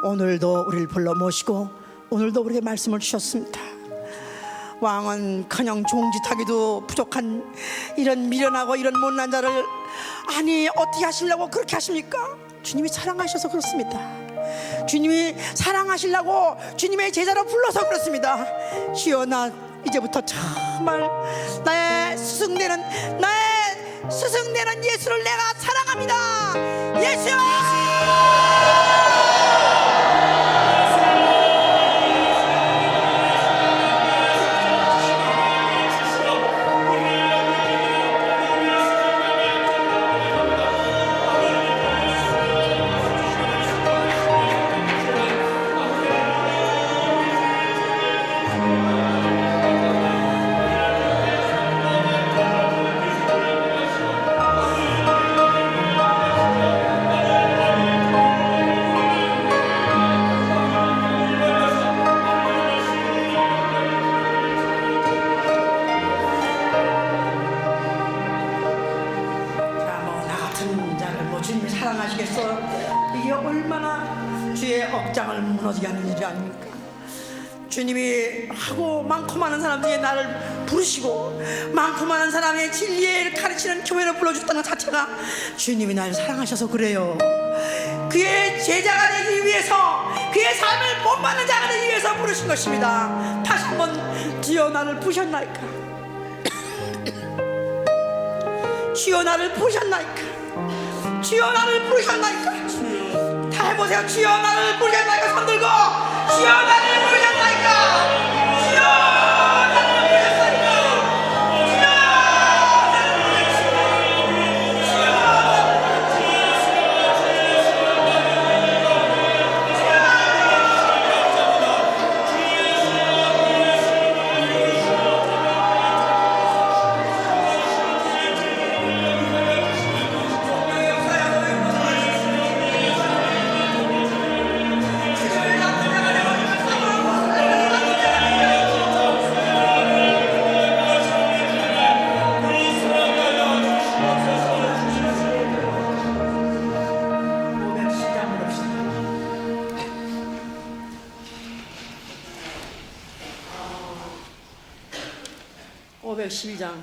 오늘도 우리를 불러 모시고 오늘도 우리에게 말씀을 주셨습니다. 왕은 그냥 종짓하기도 부족한 이런 미련하고 이런 못난 자를 아니 어떻게 하시려고 그렇게 하십니까? 주님이 사랑하셔서 그렇습니다. 주님이 사랑하시려고 주님의 제자로 불러서 그렇습니다. 주여, 나 이제부터 정말 나의 스승되는 예수를 내가 사랑합니다. 예수여! 주님이 사랑하시겠어? 이게 얼마나 주의 억장을 무너지게 하는 일이 아닙니까? 주님이 하고 많고 많은 사람 중에 나를 부르시고 많고 많은 사람의 진리를 가르치는 교회를 불러줬다는 것 자체가 주님이 나를 사랑하셔서 그래요. 그의 제자가 되기 위해서, 그의 삶을 본받는 자가 되기 위해서 부르신 것입니다. 다시 한번 주여 나를 부셨나이까? 주여 나를 부셨나이까? 주여 나를 부르셨나이까? 다 해보세요. 주여 나를 부르셨나이까? 손 들고 주여 나를 부르셨나이까? 주여 나를 부르셨나이까? 오 12장.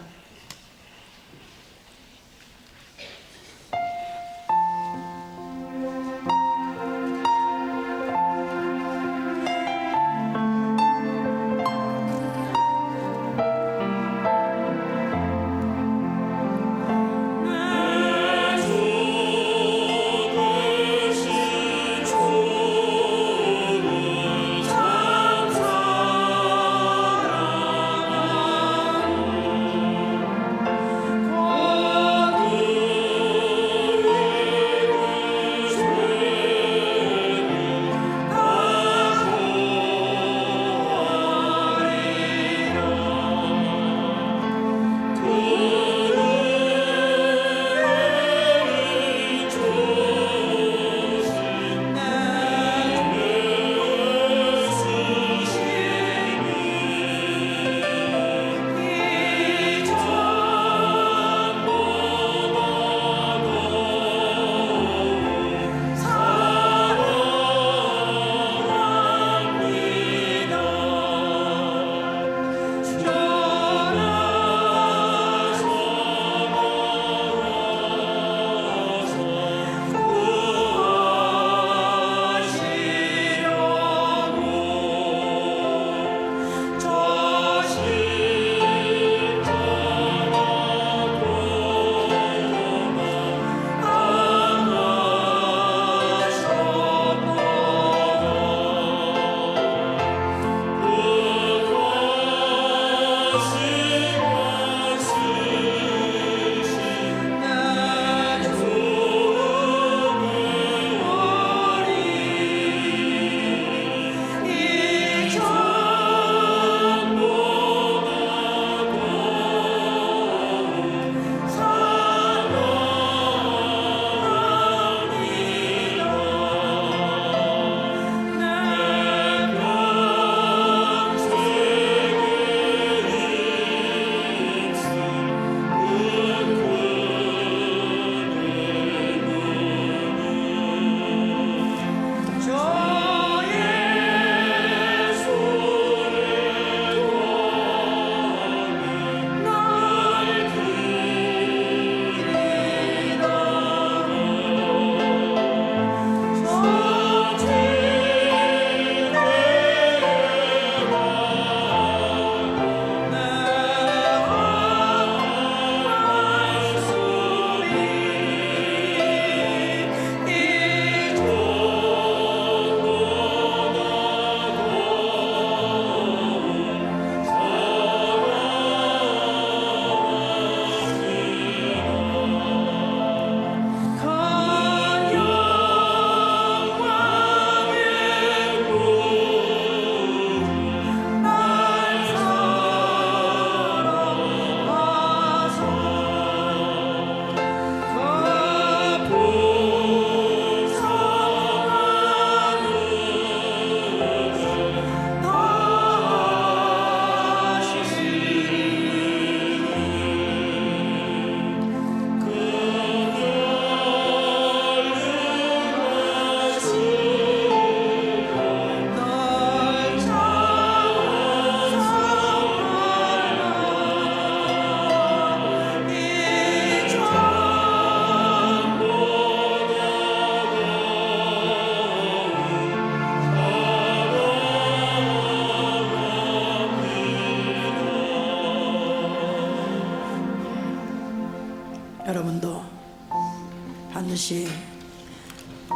반드시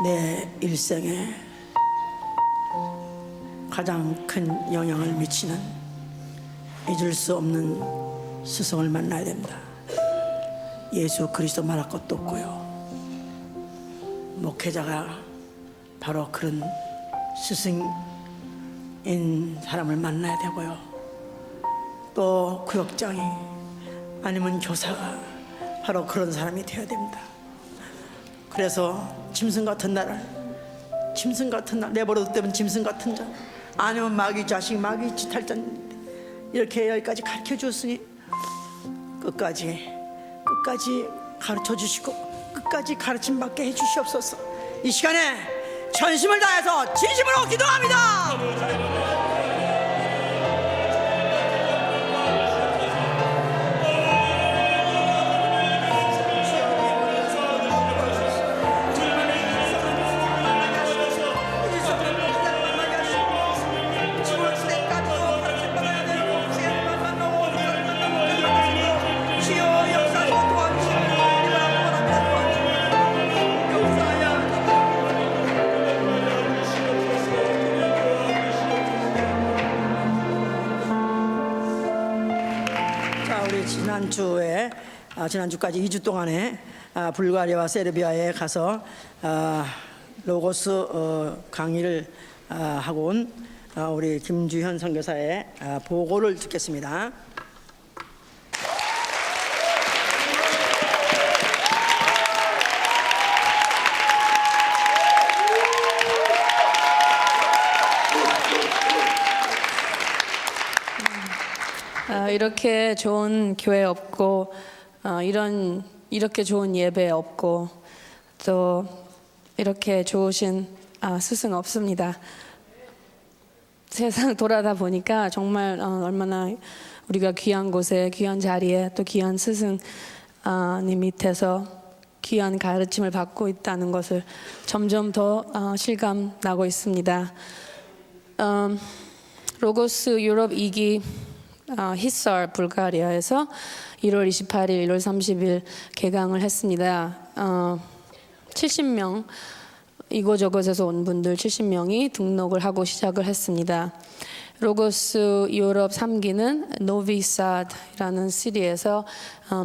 내 일생에 가장 큰 영향을 미치는 잊을 수 없는 스승을 만나야 됩니다. 예수 그리스도 말할 것도 없고요. 목회자가 바로 그런 스승인 사람을 만나야 되고요. 또 구역장이 아니면 교사가 바로 그런 사람이 되어야 됩니다. 그래서 짐승 같은 날 내버려도 때면 짐승 같은 자, 아니면 마귀 자식 마귀 탈전, 이렇게 여기까지 가르쳐 주었으니 끝까지 가르쳐 주시고 끝까지 가르침 받게 해 주시옵소서. 이 시간에 전심을 다해서 진심으로 기도합니다. 지난주까지 2주 동안에 불가리아와 세르비아에 가서 로고스 강의를 하고 온 우리 김주현 선교사의 보고를 듣겠습니다. 이렇게 좋은 교회 없고 이렇게 좋은 예배 없고 또 이렇게 좋으신 스승 없습니다. 세상 돌아다 보니까 정말 얼마나 우리가 귀한 곳에 귀한 자리에 또 귀한 스승님 밑에서 귀한 가르침을 받고 있다는 것을 점점 더 실감나고 있습니다. 로고스 유럽 2기 히살 불가리아에서 1월 28일, 1월 30일 개강을 했습니다. 70명 이곳저곳에서 온 분들 70명이 등록을 하고 시작을 했습니다. 로고스 유럽 3기는 노비사드라는 시리에서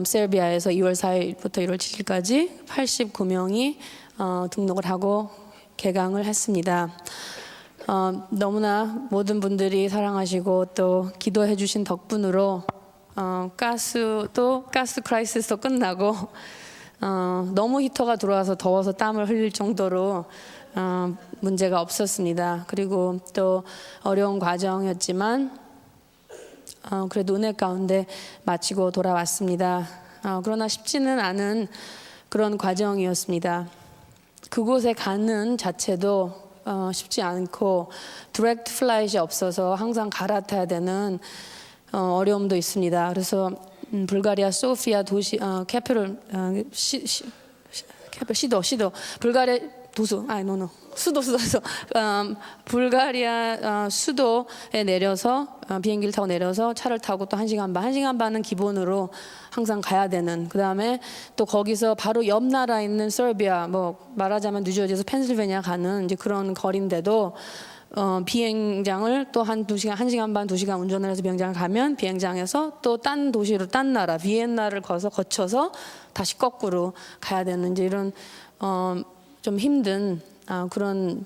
세르비아에서 2월 4일부터 1월 7일까지 89명이 등록을 하고 개강을 했습니다. 너무나 모든 분들이 사랑하시고 또 기도해 주신 덕분으로 가스 크라이시스도 끝나고 너무 히터가 들어와서 더워서 땀을 흘릴 정도로 문제가 없었습니다. 그리고 또 어려운 과정이었지만 그래도 은혜 가운데 마치고 돌아왔습니다. 그러나 쉽지는 않은 그런 과정이었습니다. 그곳에 가는 자체도 쉽지 않고 디렉트 플라이트이 없어서 항상 갈아타야 되는 어려움도 있습니다. 그래서 불가리아 소피아 도시 캐피럴 시도 불가리아 수도에서 불가리아 수도에 내려서 비행기를 타고 내려서 차를 타고 또 1시간 반은 기본으로 항상 가야 되는, 그 다음에 또 거기서 바로 옆 나라에 있는 서비아, 뭐 말하자면 뉴저지에서 펜실베니아 가는 이제 그런 거리인데도 비행장을 또 한 1시간 반, 2시간 운전을 해서 비행장을 가면 비행장에서 또 딴 도시로 딴 나라, 비엔나를 거쳐서 다시 거꾸로 가야 되는 이제 이런 좀 힘든 그런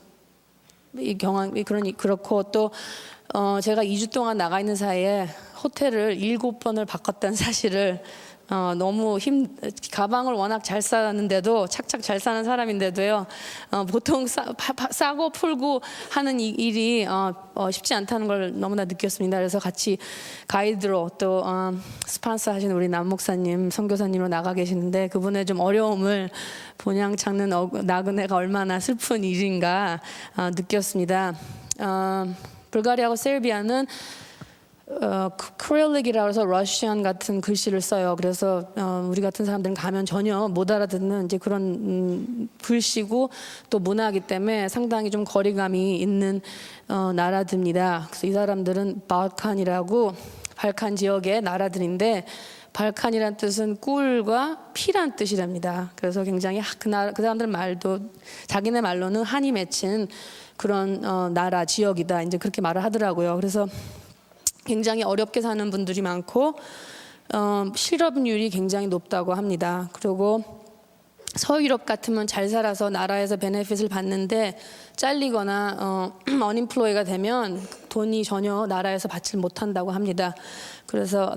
그렇고 또 제가 2주 동안 나가 있는 사이에 호텔을 7번을 바꿨다는 사실을 너무 가방을 워낙 잘 싸는데도 착착 잘 싸는 사람인데도요 보통 싸고 풀고 하는 일이 쉽지 않다는 걸 너무나 느꼈습니다. 그래서 같이 가이드로 또 스폰서 하신 우리 남 목사님, 선교사님으로 나가 계시는데 그분의 좀 어려움을 본향 찾는 나그네가 얼마나 슬픈 일인가 느꼈습니다. 불가리아하고 세르비아는 크릴릭이라고 해서 러시안 같은 글씨를 써요. 그래서 우리 같은 사람들은 가면 전혀 못 알아듣는 이제 그런 글씨고 또 문화이기 때문에 상당히 좀 거리감이 있는 나라들입니다. 그래서 이 사람들은 발칸 지역의 나라들인데 발칸이란 뜻은 꿀과 피란 뜻이랍니다. 그래서 굉장히 그 사람들 말도 자기네 말로는 한이 맺힌 그런 나라 지역이다. 이제 그렇게 말을 하더라고요. 그래서 굉장히 어렵게 사는 분들이 많고 실업률이 굉장히 높다고 합니다. 그리고 서유럽 같으면 잘 살아서 나라에서 베네핏을 받는데 잘리거나 어님플로이가 되면 돈이 전혀 나라에서 받지 못한다고 합니다. 그래서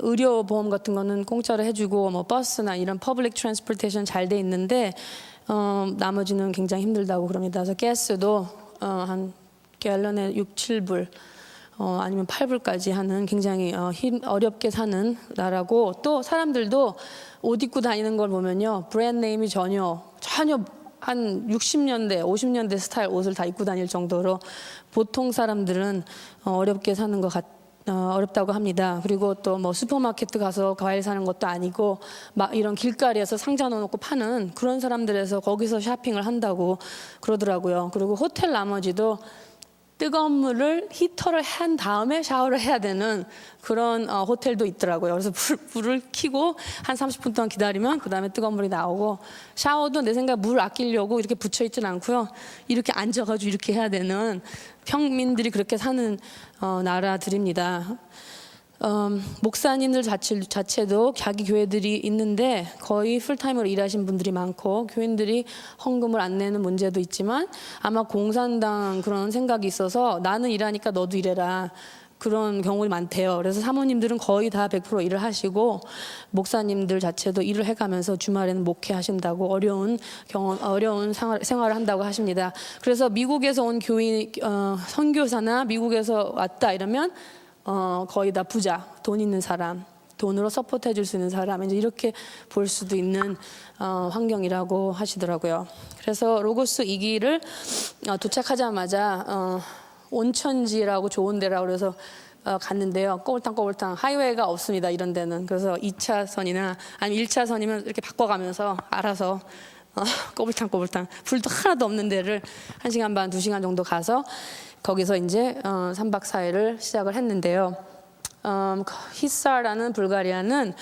의료보험 같은 거는 공짜로 해주고 뭐 버스나 이런 퍼블릭 트랜스포테이션 잘 돼 있는데 나머지는 굉장히 힘들다고 그럽니다. 그래서 가스도 한 갤런에 6, 7불 아니면 8불까지 하는 굉장히 어렵게 사는 나라고, 또 사람들도 옷 입고 다니는 걸 보면요, 브랜드 네임이 전혀 한 60년대, 50년대 스타일 옷을 다 입고 다닐 정도로 보통 사람들은 어렵게 사는 것 어렵다고 합니다. 그리고 또 뭐 슈퍼마켓 가서 과일 사는 것도 아니고 막 이런 길거리에서 상자 넣어놓고 파는 그런 사람들에서 거기서 쇼핑을 한다고 그러더라고요. 그리고 호텔 나머지도 뜨거운 물을 히터를 한 다음에 샤워를 해야 되는 그런 호텔도 있더라고요. 그래서 불을 켜고 한 30분 동안 기다리면 그 다음에 뜨거운 물이 나오고, 샤워도 내 생각에 물 아끼려고 이렇게 붙여 있진 않고요. 이렇게 앉아가지고 이렇게 해야 되는, 평민들이 그렇게 사는 나라들입니다. 목사님들 자체도 자기 교회들이 있는데 거의 풀타임으로 일하신 분들이 많고, 교인들이 헌금을 안 내는 문제도 있지만 아마 공산당 그런 생각이 있어서 나는 일하니까 너도 일해라, 그런 경우가 많대요. 그래서 사모님들은 거의 다 100% 일을 하시고, 목사님들 자체도 일을 해가면서 주말에는 목회하신다고 어려운 생활을 한다고 하십니다. 그래서 미국에서 온 교인, 선교사나 미국에서 왔다 이러면 거의 다 부자, 돈 있는 사람, 돈으로 서포트해 줄 수 있는 사람, 이제 이렇게 볼 수도 있는 환경이라고 하시더라고요. 그래서 로고스 2기를 도착하자마자 온천지라고 좋은 데라고 그래서 갔는데요. 꼬불탕 하이웨이가 없습니다, 이런 데는. 그래서 2차선이나 아니면 1차선이면 이렇게 바꿔가면서 알아서 꼬불탕 불도 하나도 없는 데를 1시간 반, 2시간 정도 가서 거기서 이제 3박 4일을 시작을 했는데요. 히사라는 불가리아는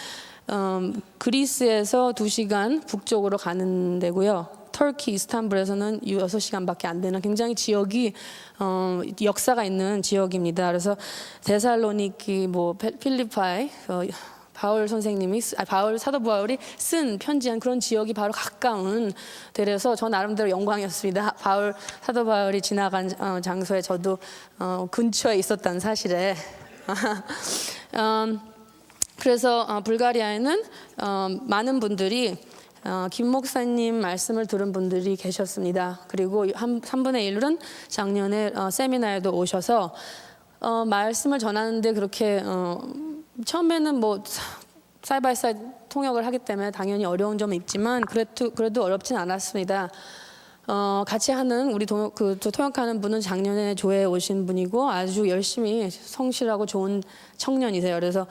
그리스에서 2시간 북쪽으로 가는 데고요. 터키 이스탄불에서는 6시간밖에 안 되는 굉장히 지역이 역사가 있는 지역입니다. 그래서 데살로니키, 뭐 필리파이, 바울 선생님이 바울 사도 바울이 쓴 편지한 그런 지역이 바로 가까운 데라서 저 나름대로 영광이었습니다. 사도 바울이 지나간 장소에 저도 근처에 있었다는 사실에 그래서 불가리아에는 많은 분들이 김 목사님 말씀을 들은 분들이 계셨습니다. 그리고 3분의 1은 작년에 세미나에도 오셔서 말씀을 전하는데 그렇게 처음에는 뭐 사이바이사이 통역을 하기 때문에 당연히 어려운 점은 있지만 그래도 어렵진 않았습니다. 같이 하는 우리 통역하는 분은 작년에 조회에 오신 분이고 아주 열심히 성실하고 좋은 청년이세요. 그래서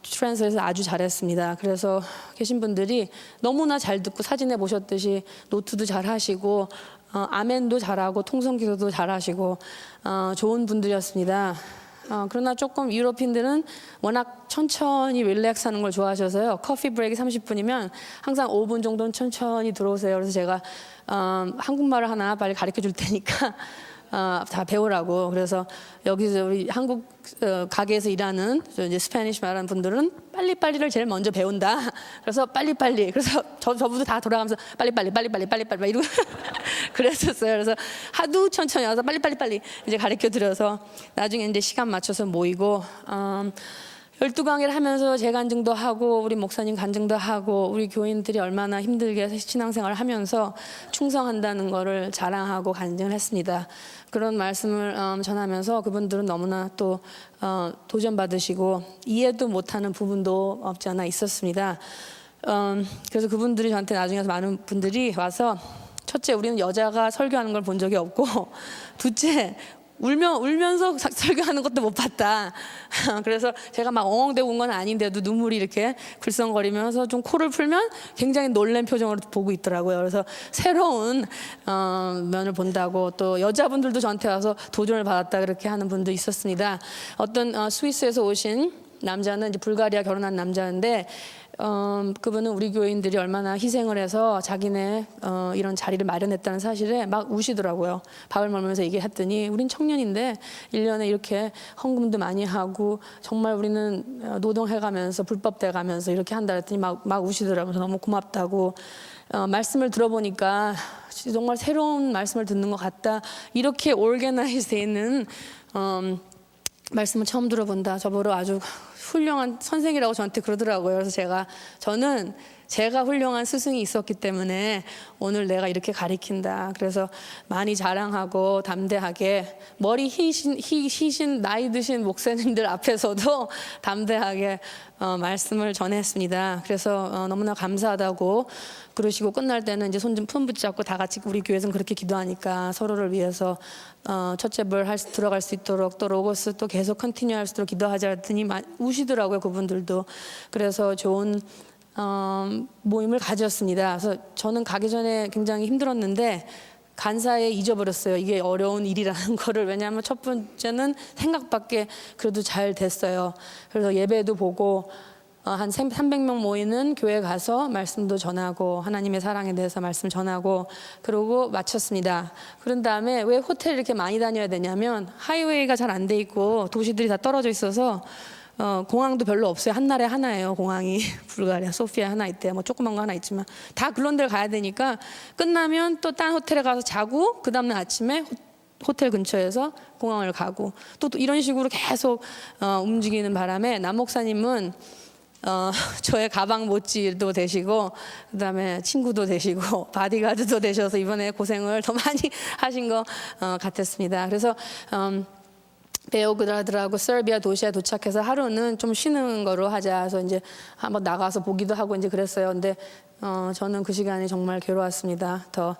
트랜스에서 아주 잘했습니다. 그래서 계신 분들이 너무나 잘 듣고 사진에 보셨듯이 노트도 잘 하시고 아멘도 잘하고 통성기도도 잘하시고 좋은 분들이었습니다. 그러나 조금 유럽인들은 워낙 천천히 릴렉스하는 걸 좋아하셔서요. 커피 브레이크 30분이면 항상 5분 정도는 천천히 들어오세요. 그래서 제가 한국말을 하나 빨리 가르쳐 줄 테니까 다 배우라고. 그래서 여기서 우리 한국 가게에서 일하는 이제 스페니쉬 말하는 분들은 빨리빨리를 제일 먼저 배운다. 그래서 빨리빨리. 그래서 저분도 다 돌아가면서 빨리빨리 이러고 그랬었어요. 그래서 하도 천천히 와서 빨리 이제 가르쳐 드려서 나중에 이제 시간 맞춰서 모이고 12강의를 하면서 제 간증도 하고 우리 목사님 간증도 하고 우리 교인들이 얼마나 힘들게 신앙생활을 하면서 충성한다는 거를 자랑하고 간증을 했습니다. 그런 말씀을 전하면서 그분들은 너무나 또 도전받으시고 이해도 못하는 부분도 없지 않아 있었습니다. 그래서 그분들이 저한테 나중에 많은 분들이 와서, 첫째, 우리는 여자가 설교하는 걸 본 적이 없고, 둘째, 울면서 설교하는 것도 못 봤다. 그래서 제가 막 엉엉대고 온 건 아닌데도 눈물이 이렇게 글썽거리면서 좀 코를 풀면 굉장히 놀란 표정으로 보고 있더라고요. 그래서 새로운 면을 본다고, 또 여자분들도 저한테 와서 도전을 받았다 그렇게 하는 분도 있었습니다. 어떤 스위스에서 오신 남자는 이제 불가리아 결혼한 남자인데 그분은 우리 교인들이 얼마나 희생을 해서 자기네 이런 자리를 마련했다는 사실에 막 우시더라고요. 밥을 먹으면서 얘기했더니 우린 청년인데 1년에 이렇게 헌금도 많이 하고 정말 우리는 노동해가면서 불법 돼가면서 이렇게 한다 했더니 막 우시더라고요. 너무 고맙다고. 말씀을 들어보니까 정말 새로운 말씀을 듣는 것 같다. 이렇게 올게나이즈 돼 있는 말씀을 처음 들어본다. 저보러 아주 훌륭한 선생이라고 저한테 그러더라고요. 그래서 저는 제가 훌륭한 스승이 있었기 때문에 오늘 내가 이렇게 가리킨다. 그래서 많이 자랑하고 담대하게 머리 희신 나이 드신 목사님들 앞에서도 담대하게 말씀을 전했습니다. 그래서 너무나 감사하다고 그러시고 끝날 때는 이제 손 좀 붙잡고 다 같이 우리 교회에서는 그렇게 기도하니까 서로를 위해서 첫째 볼 들어갈 수 있도록 또 로고스 또 계속 컨티뉴 할 수 있도록 기도하자 했더니 우시더라고요. 그분들도. 그래서 좋은 모임을 가졌습니다. 그래서 저는 가기 전에 굉장히 힘들었는데 간사에 잊어버렸어요. 이게 어려운 일이라는 거를. 왜냐하면 첫 번째는 생각밖에 그래도 잘 됐어요. 그래서 예배도 보고 한 300명 모이는 교회 가서 말씀도 전하고 하나님의 사랑에 대해서 말씀 전하고 그러고 마쳤습니다. 그런 다음에 왜 호텔 이렇게 많이 다녀야 되냐면 하이웨이가 잘 안 돼 있고 도시들이 다 떨어져 있어서 공항도 별로 없어요. 한 날에 하나예요. 공항이 불가리아 소피아 하나 있대요. 뭐 조그만 거 하나 있지만 다 그런 데를 가야 되니까 끝나면 또 딴 호텔에 가서 자고 그 다음날 아침에 호텔 근처에서 공항을 가고 또 이런 식으로 계속 움직이는 바람에 남 목사님은 저의 가방 모찌도 되시고 그다음에 친구도 되시고 바디가드도 되셔서 이번에 고생을 더 많이 하신 것 같았습니다. 그래서 베오그라드라고 서비아 도시에 도착해서 하루는 좀 쉬는 거로 하자 해서 이제 한번 나가서 보기도 하고 이제 그랬어요. 근데 저는 그 시간이 정말 괴로웠습니다. 더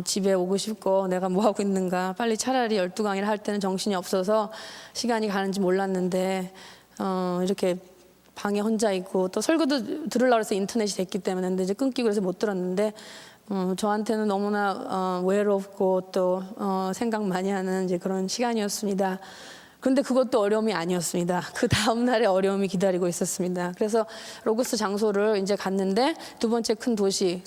집에 오고 싶고 내가 뭐 하고 있는가 빨리 차라리 12강의를 할 때는 정신이 없어서 시간이 가는지 몰랐는데 이렇게 방에 혼자 있고 또 설교도 들으려고 해서 인터넷이 됐기 때문에 근데 이제 끊기고 그래서 못 들었는데 저한테는 너무나 외롭고 또 생각 많이 하는 이제 그런 시간이었습니다. 근데 그것도 어려움이 아니었습니다. 그 다음 날에 어려움이 기다리고 있었습니다. 그래서 로고스 장소를 이제 갔는데 두 번째 큰 도시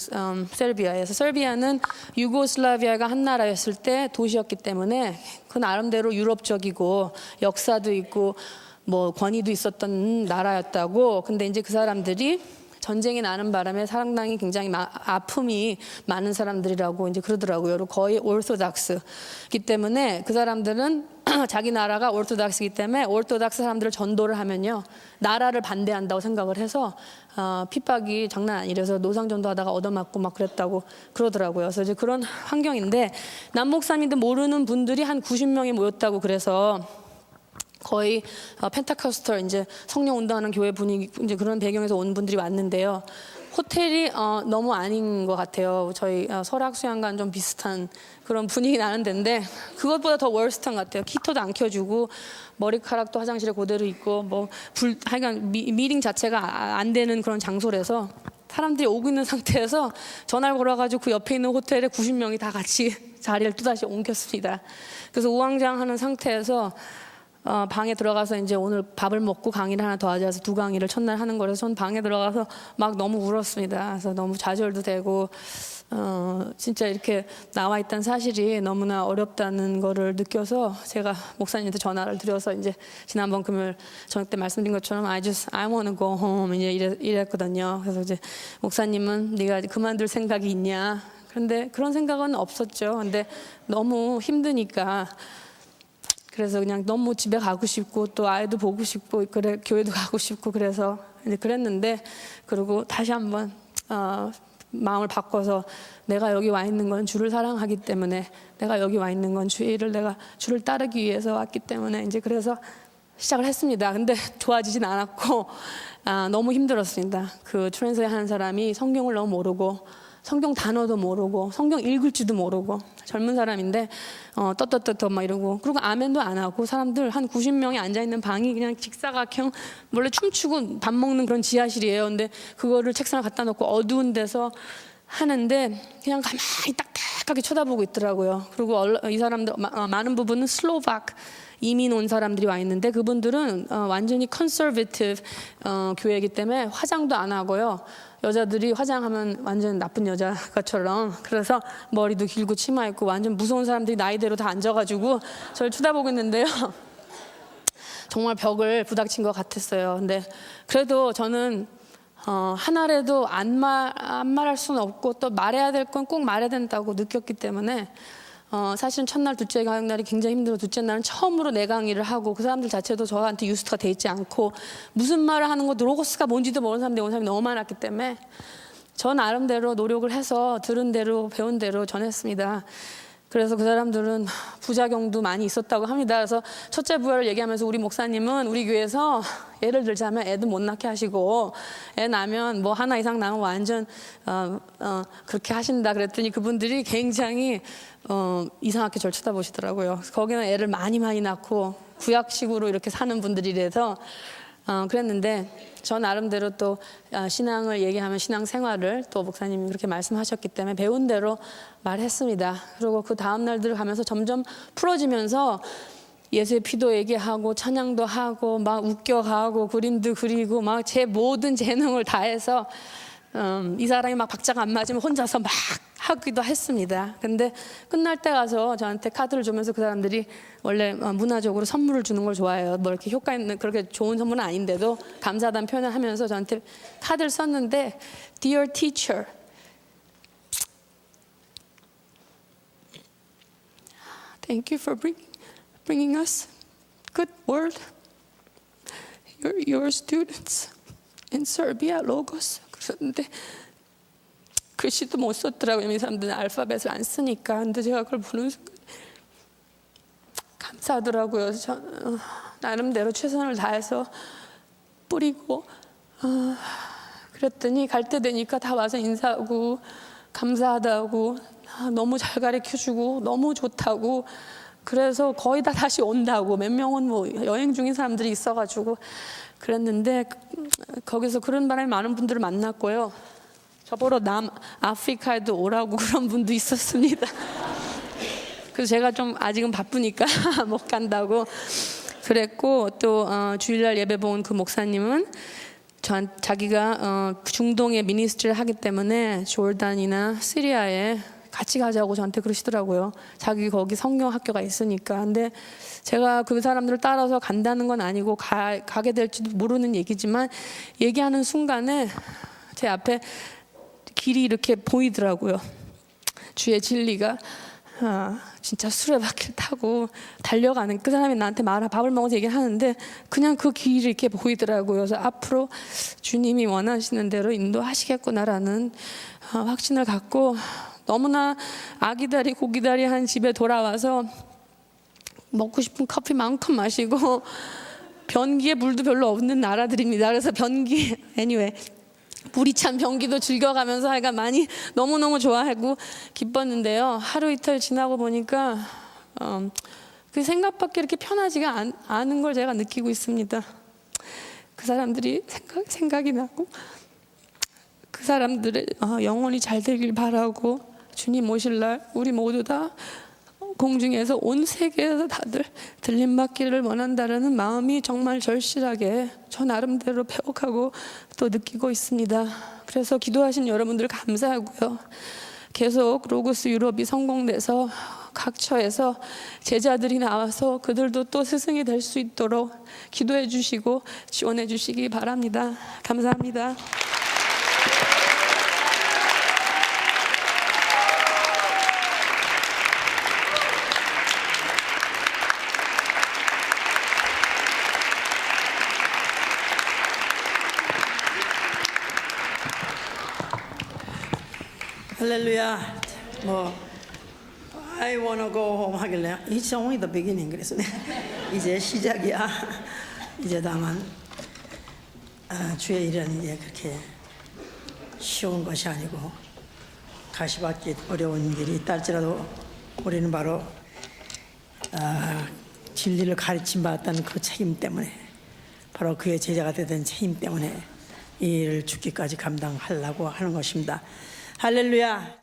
세르비아에서 세르비아는 유고슬라비아가 한 나라였을 때 도시였기 때문에 그 나름대로 유럽적이고 역사도 있고 뭐 권위도 있었던 나라였다고. 근데 이제 그 사람들이 전쟁이 나는 바람에 상당히 굉장히 아픔이 많은 사람들이라고 이제 그러더라고요. 거의 오르토닥스이기 때문에 그 사람들은 자기 나라가 오르토닥스이기 때문에 오르토닥스 사람들을 전도를 하면요 나라를 반대한다고 생각을 해서 핍박이 장난 아니라서 노상전도하다가 얻어맞고 막 그랬다고 그러더라고요. 그래서 이제 그런 환경인데 남 목사님들 모르는 분들이 한 90명이 모였다고 그래서. 거의 펜타코스털 이제 성령 운동하는 교회 분위기 이제 그런 배경에서 온 분들이 왔는데요. 호텔이 너무 아닌 것 같아요. 저희 설악수양과는 좀 비슷한 그런 분위기 나는 데인데 그것보다 더 월스트한 것 같아요. 히터도 안 켜주고 머리카락도 화장실에 그대로 있고 뭐 하여간 미팅 자체가 안 되는 그런 장소라서 사람들이 오고 있는 상태에서 전화를 걸어가지고 그 옆에 있는 호텔에 90명이 다 같이 자리를 또다시 옮겼습니다. 그래서 우왕좌왕하는 상태에서 방에 들어가서 이제 오늘 밥을 먹고 강의를 하나 더 하자 해서 2강의를 첫날 하는 거라서 전 방에 들어가서 막 너무 울었습니다. 그래서 너무 좌절도 되고 진짜 이렇게 나와 있다는 사실이 너무나 어렵다는 거를 느껴서 제가 목사님한테 전화를 드려서 이제 지난번 금요일 저녁 때 말씀드린 것처럼 I wanna go home 이제 이랬거든요. 그래서 이제 목사님은 네가 그만둘 생각이 있냐? 그런데 그런 생각은 없었죠. 근데 너무 힘드니까 그래서 그냥 너무 집에 가고 싶고 또 아이도 보고 싶고 그래 교회도 가고 싶고 그래서 이제 그랬는데 그리고 다시 한번 마음을 바꿔서 내가 여기 와 있는 건 주를 사랑하기 때문에 내가 여기 와 있는 건 내가 주를 따르기 위해서 왔기 때문에 이제 그래서 시작을 했습니다. 근데 좋아지진 않았고 너무 힘들었습니다. 그 트랜스레이트 하는 사람이 성경을 너무 모르고 성경 단어도 모르고 성경 읽을 줄도 모르고 젊은 사람인데 떠떠떠떠 막 이러고 그리고 아멘도 안 하고 사람들 한 90명이 앉아있는 방이 그냥 직사각형 원래 춤추고 밥 먹는 그런 지하실이에요. 근데 그거를 책상을 갖다 놓고 어두운 데서 하는데 그냥 가만히 딱딱하게 쳐다보고 있더라고요. 그리고 이 사람들 많은 부분은 슬로바크 이민 온 사람들이 와 있는데 그분들은 완전히 컨서베티브 교회이기 때문에 화장도 안 하고요. 여자들이 화장하면 완전 나쁜 여자처럼, 그래서 머리도 길고 치마 입고 완전 무서운 사람들이 나이대로 다 앉아가지고 저를 쳐다보고 있는데요. 정말 벽을 부닥친 것 같았어요. 근데 그래도 저는 하나라도 안 말할 수는 없고 또 말해야 될 건 꼭 말해야 된다고 느꼈기 때문에 사실은 첫날, 둘째 강의날이 굉장히 힘들어. 둘째 날은 처음으로 내 강의를 하고 그 사람들 자체도 저한테 유스트가 돼 있지 않고 무슨 말을 하는 것도 로고스가 뭔지도 모르는 사람들이 온 사람이 너무 많았기 때문에 저 나름대로 노력을 해서 들은 대로 배운 대로 전했습니다. 그래서 그 사람들은 부작용도 많이 있었다고 합니다. 그래서 첫째 부활을 얘기하면서 우리 목사님은 우리 교회에서 예를 들자면 애도 못 낳게 하시고 애 낳으면 뭐 하나 이상 낳으면 완전 그렇게 하신다 그랬더니 그분들이 굉장히 이상하게 저를 쳐다보시더라고요. 거기는 애를 많이 낳고 구약식으로 이렇게 사는 분들이라서 그랬는데 저 나름대로 또 신앙을 얘기하면 신앙 생활을 또 목사님이 그렇게 말씀하셨기 때문에 배운 대로 말했습니다. 그리고 그 다음 날들 가면서 점점 풀어지면서 예수의 피도 얘기하고 찬양도 하고 막 웃겨가고 그림도 그리고 막 제 모든 재능을 다해서 이 사람이 막 박자가 안 맞으면 혼자서 막 하기도 했습니다. 근데 끝날 때 가서 저한테 카드를 주면서 그 사람들이 원래 문화적으로 선물을 주는 걸 좋아해요. 뭐 이렇게 효과 있는 그렇게 좋은 선물은 아닌데도 감사하다는 표현을 하면서 저한테 카드를 썼는데 Dear teacher, thank you for bringing us good word. Your students in Serbia, Logos. 그런데 글씨도 못 썼더라고요. 이 사람들은 알파벳을 안 쓰니까. 근데 제가 그걸 보는 순간 감사하더라고요. 저 나름대로 최선을 다해서 뿌리고 그랬더니 갈 때 되니까 다 와서 인사하고 감사하다고 너무 잘 가르쳐주고 너무 좋다고 그래서 거의 다 다시 온다고 몇 명은 뭐 여행 중인 사람들이 있어가지고 그랬는데 거기서 그런 바람에 많은 분들을 만났고요. 저보러 남아프리카에도 오라고 그런 분도 있었습니다. 그래서 제가 좀 아직은 바쁘니까 못 간다고 그랬고 또 주일날 예배 본 그 목사님은 자기가 중동에 미니스트리를 하기 때문에 조르단이나 시리아에 같이 가자고 저한테 그러시더라고요. 자기 거기 성경 학교가 있으니까. 근데 제가 그 사람들을 따라서 간다는 건 아니고 가게 될지도 모르는 얘기지만 얘기하는 순간에 제 앞에 길이 이렇게 보이더라고요. 주의 진리가 진짜 수레바퀴를 타고 달려가는 그 사람이 나한테 밥을 먹어서 얘기하는데 그냥 그 길이 이렇게 보이더라고요. 그래서 앞으로 주님이 원하시는 대로 인도하시겠구나라는 확신을 갖고 너무나 아기다리 고기다리 한 집에 돌아와서 먹고 싶은 커피 마음껏 마시고 변기에 물도 별로 없는 나라들입니다. 그래서 변기 anyway 물이 찬 변기도 즐겨가면서 하여간 많이 너무너무 좋아하고 기뻤는데요. 하루 이틀 지나고 보니까 그 생각밖에 이렇게 편하지가 않은 걸 제가 느끼고 있습니다. 그 사람들이 생각이 나고 그 사람들의 영혼이 잘 되길 바라고 주님 오실 날 우리 모두 다 공중에서 온 세계에서 다들 들림받기를 원한다라는 마음이 정말 절실하게 저 나름대로 배워가고 또 느끼고 있습니다. 그래서 기도하신 여러분들 감사하고요. 계속 로고스 유럽이 성공돼서 각 처에서 제자들이 나와서 그들도 또 스승이 될 수 있도록 기도해 주시고 지원해 주시기 바랍니다. 감사합니다. 할렐루야. 뭐 I wanna go home 하길래 It's only the beginning 그래서 이제 시작이야. 이제 다만 주의 일은 이제 그렇게 쉬운 것이 아니고 가시밭길 어려운 길이 있다 할지라도 우리는 바로 진리를 가르침 받았다는 그 책임 때문에 바로 그의 제자가 되던 책임 때문에 이 일을 죽기까지 감당하려고 하는 것입니다. 할렐루야.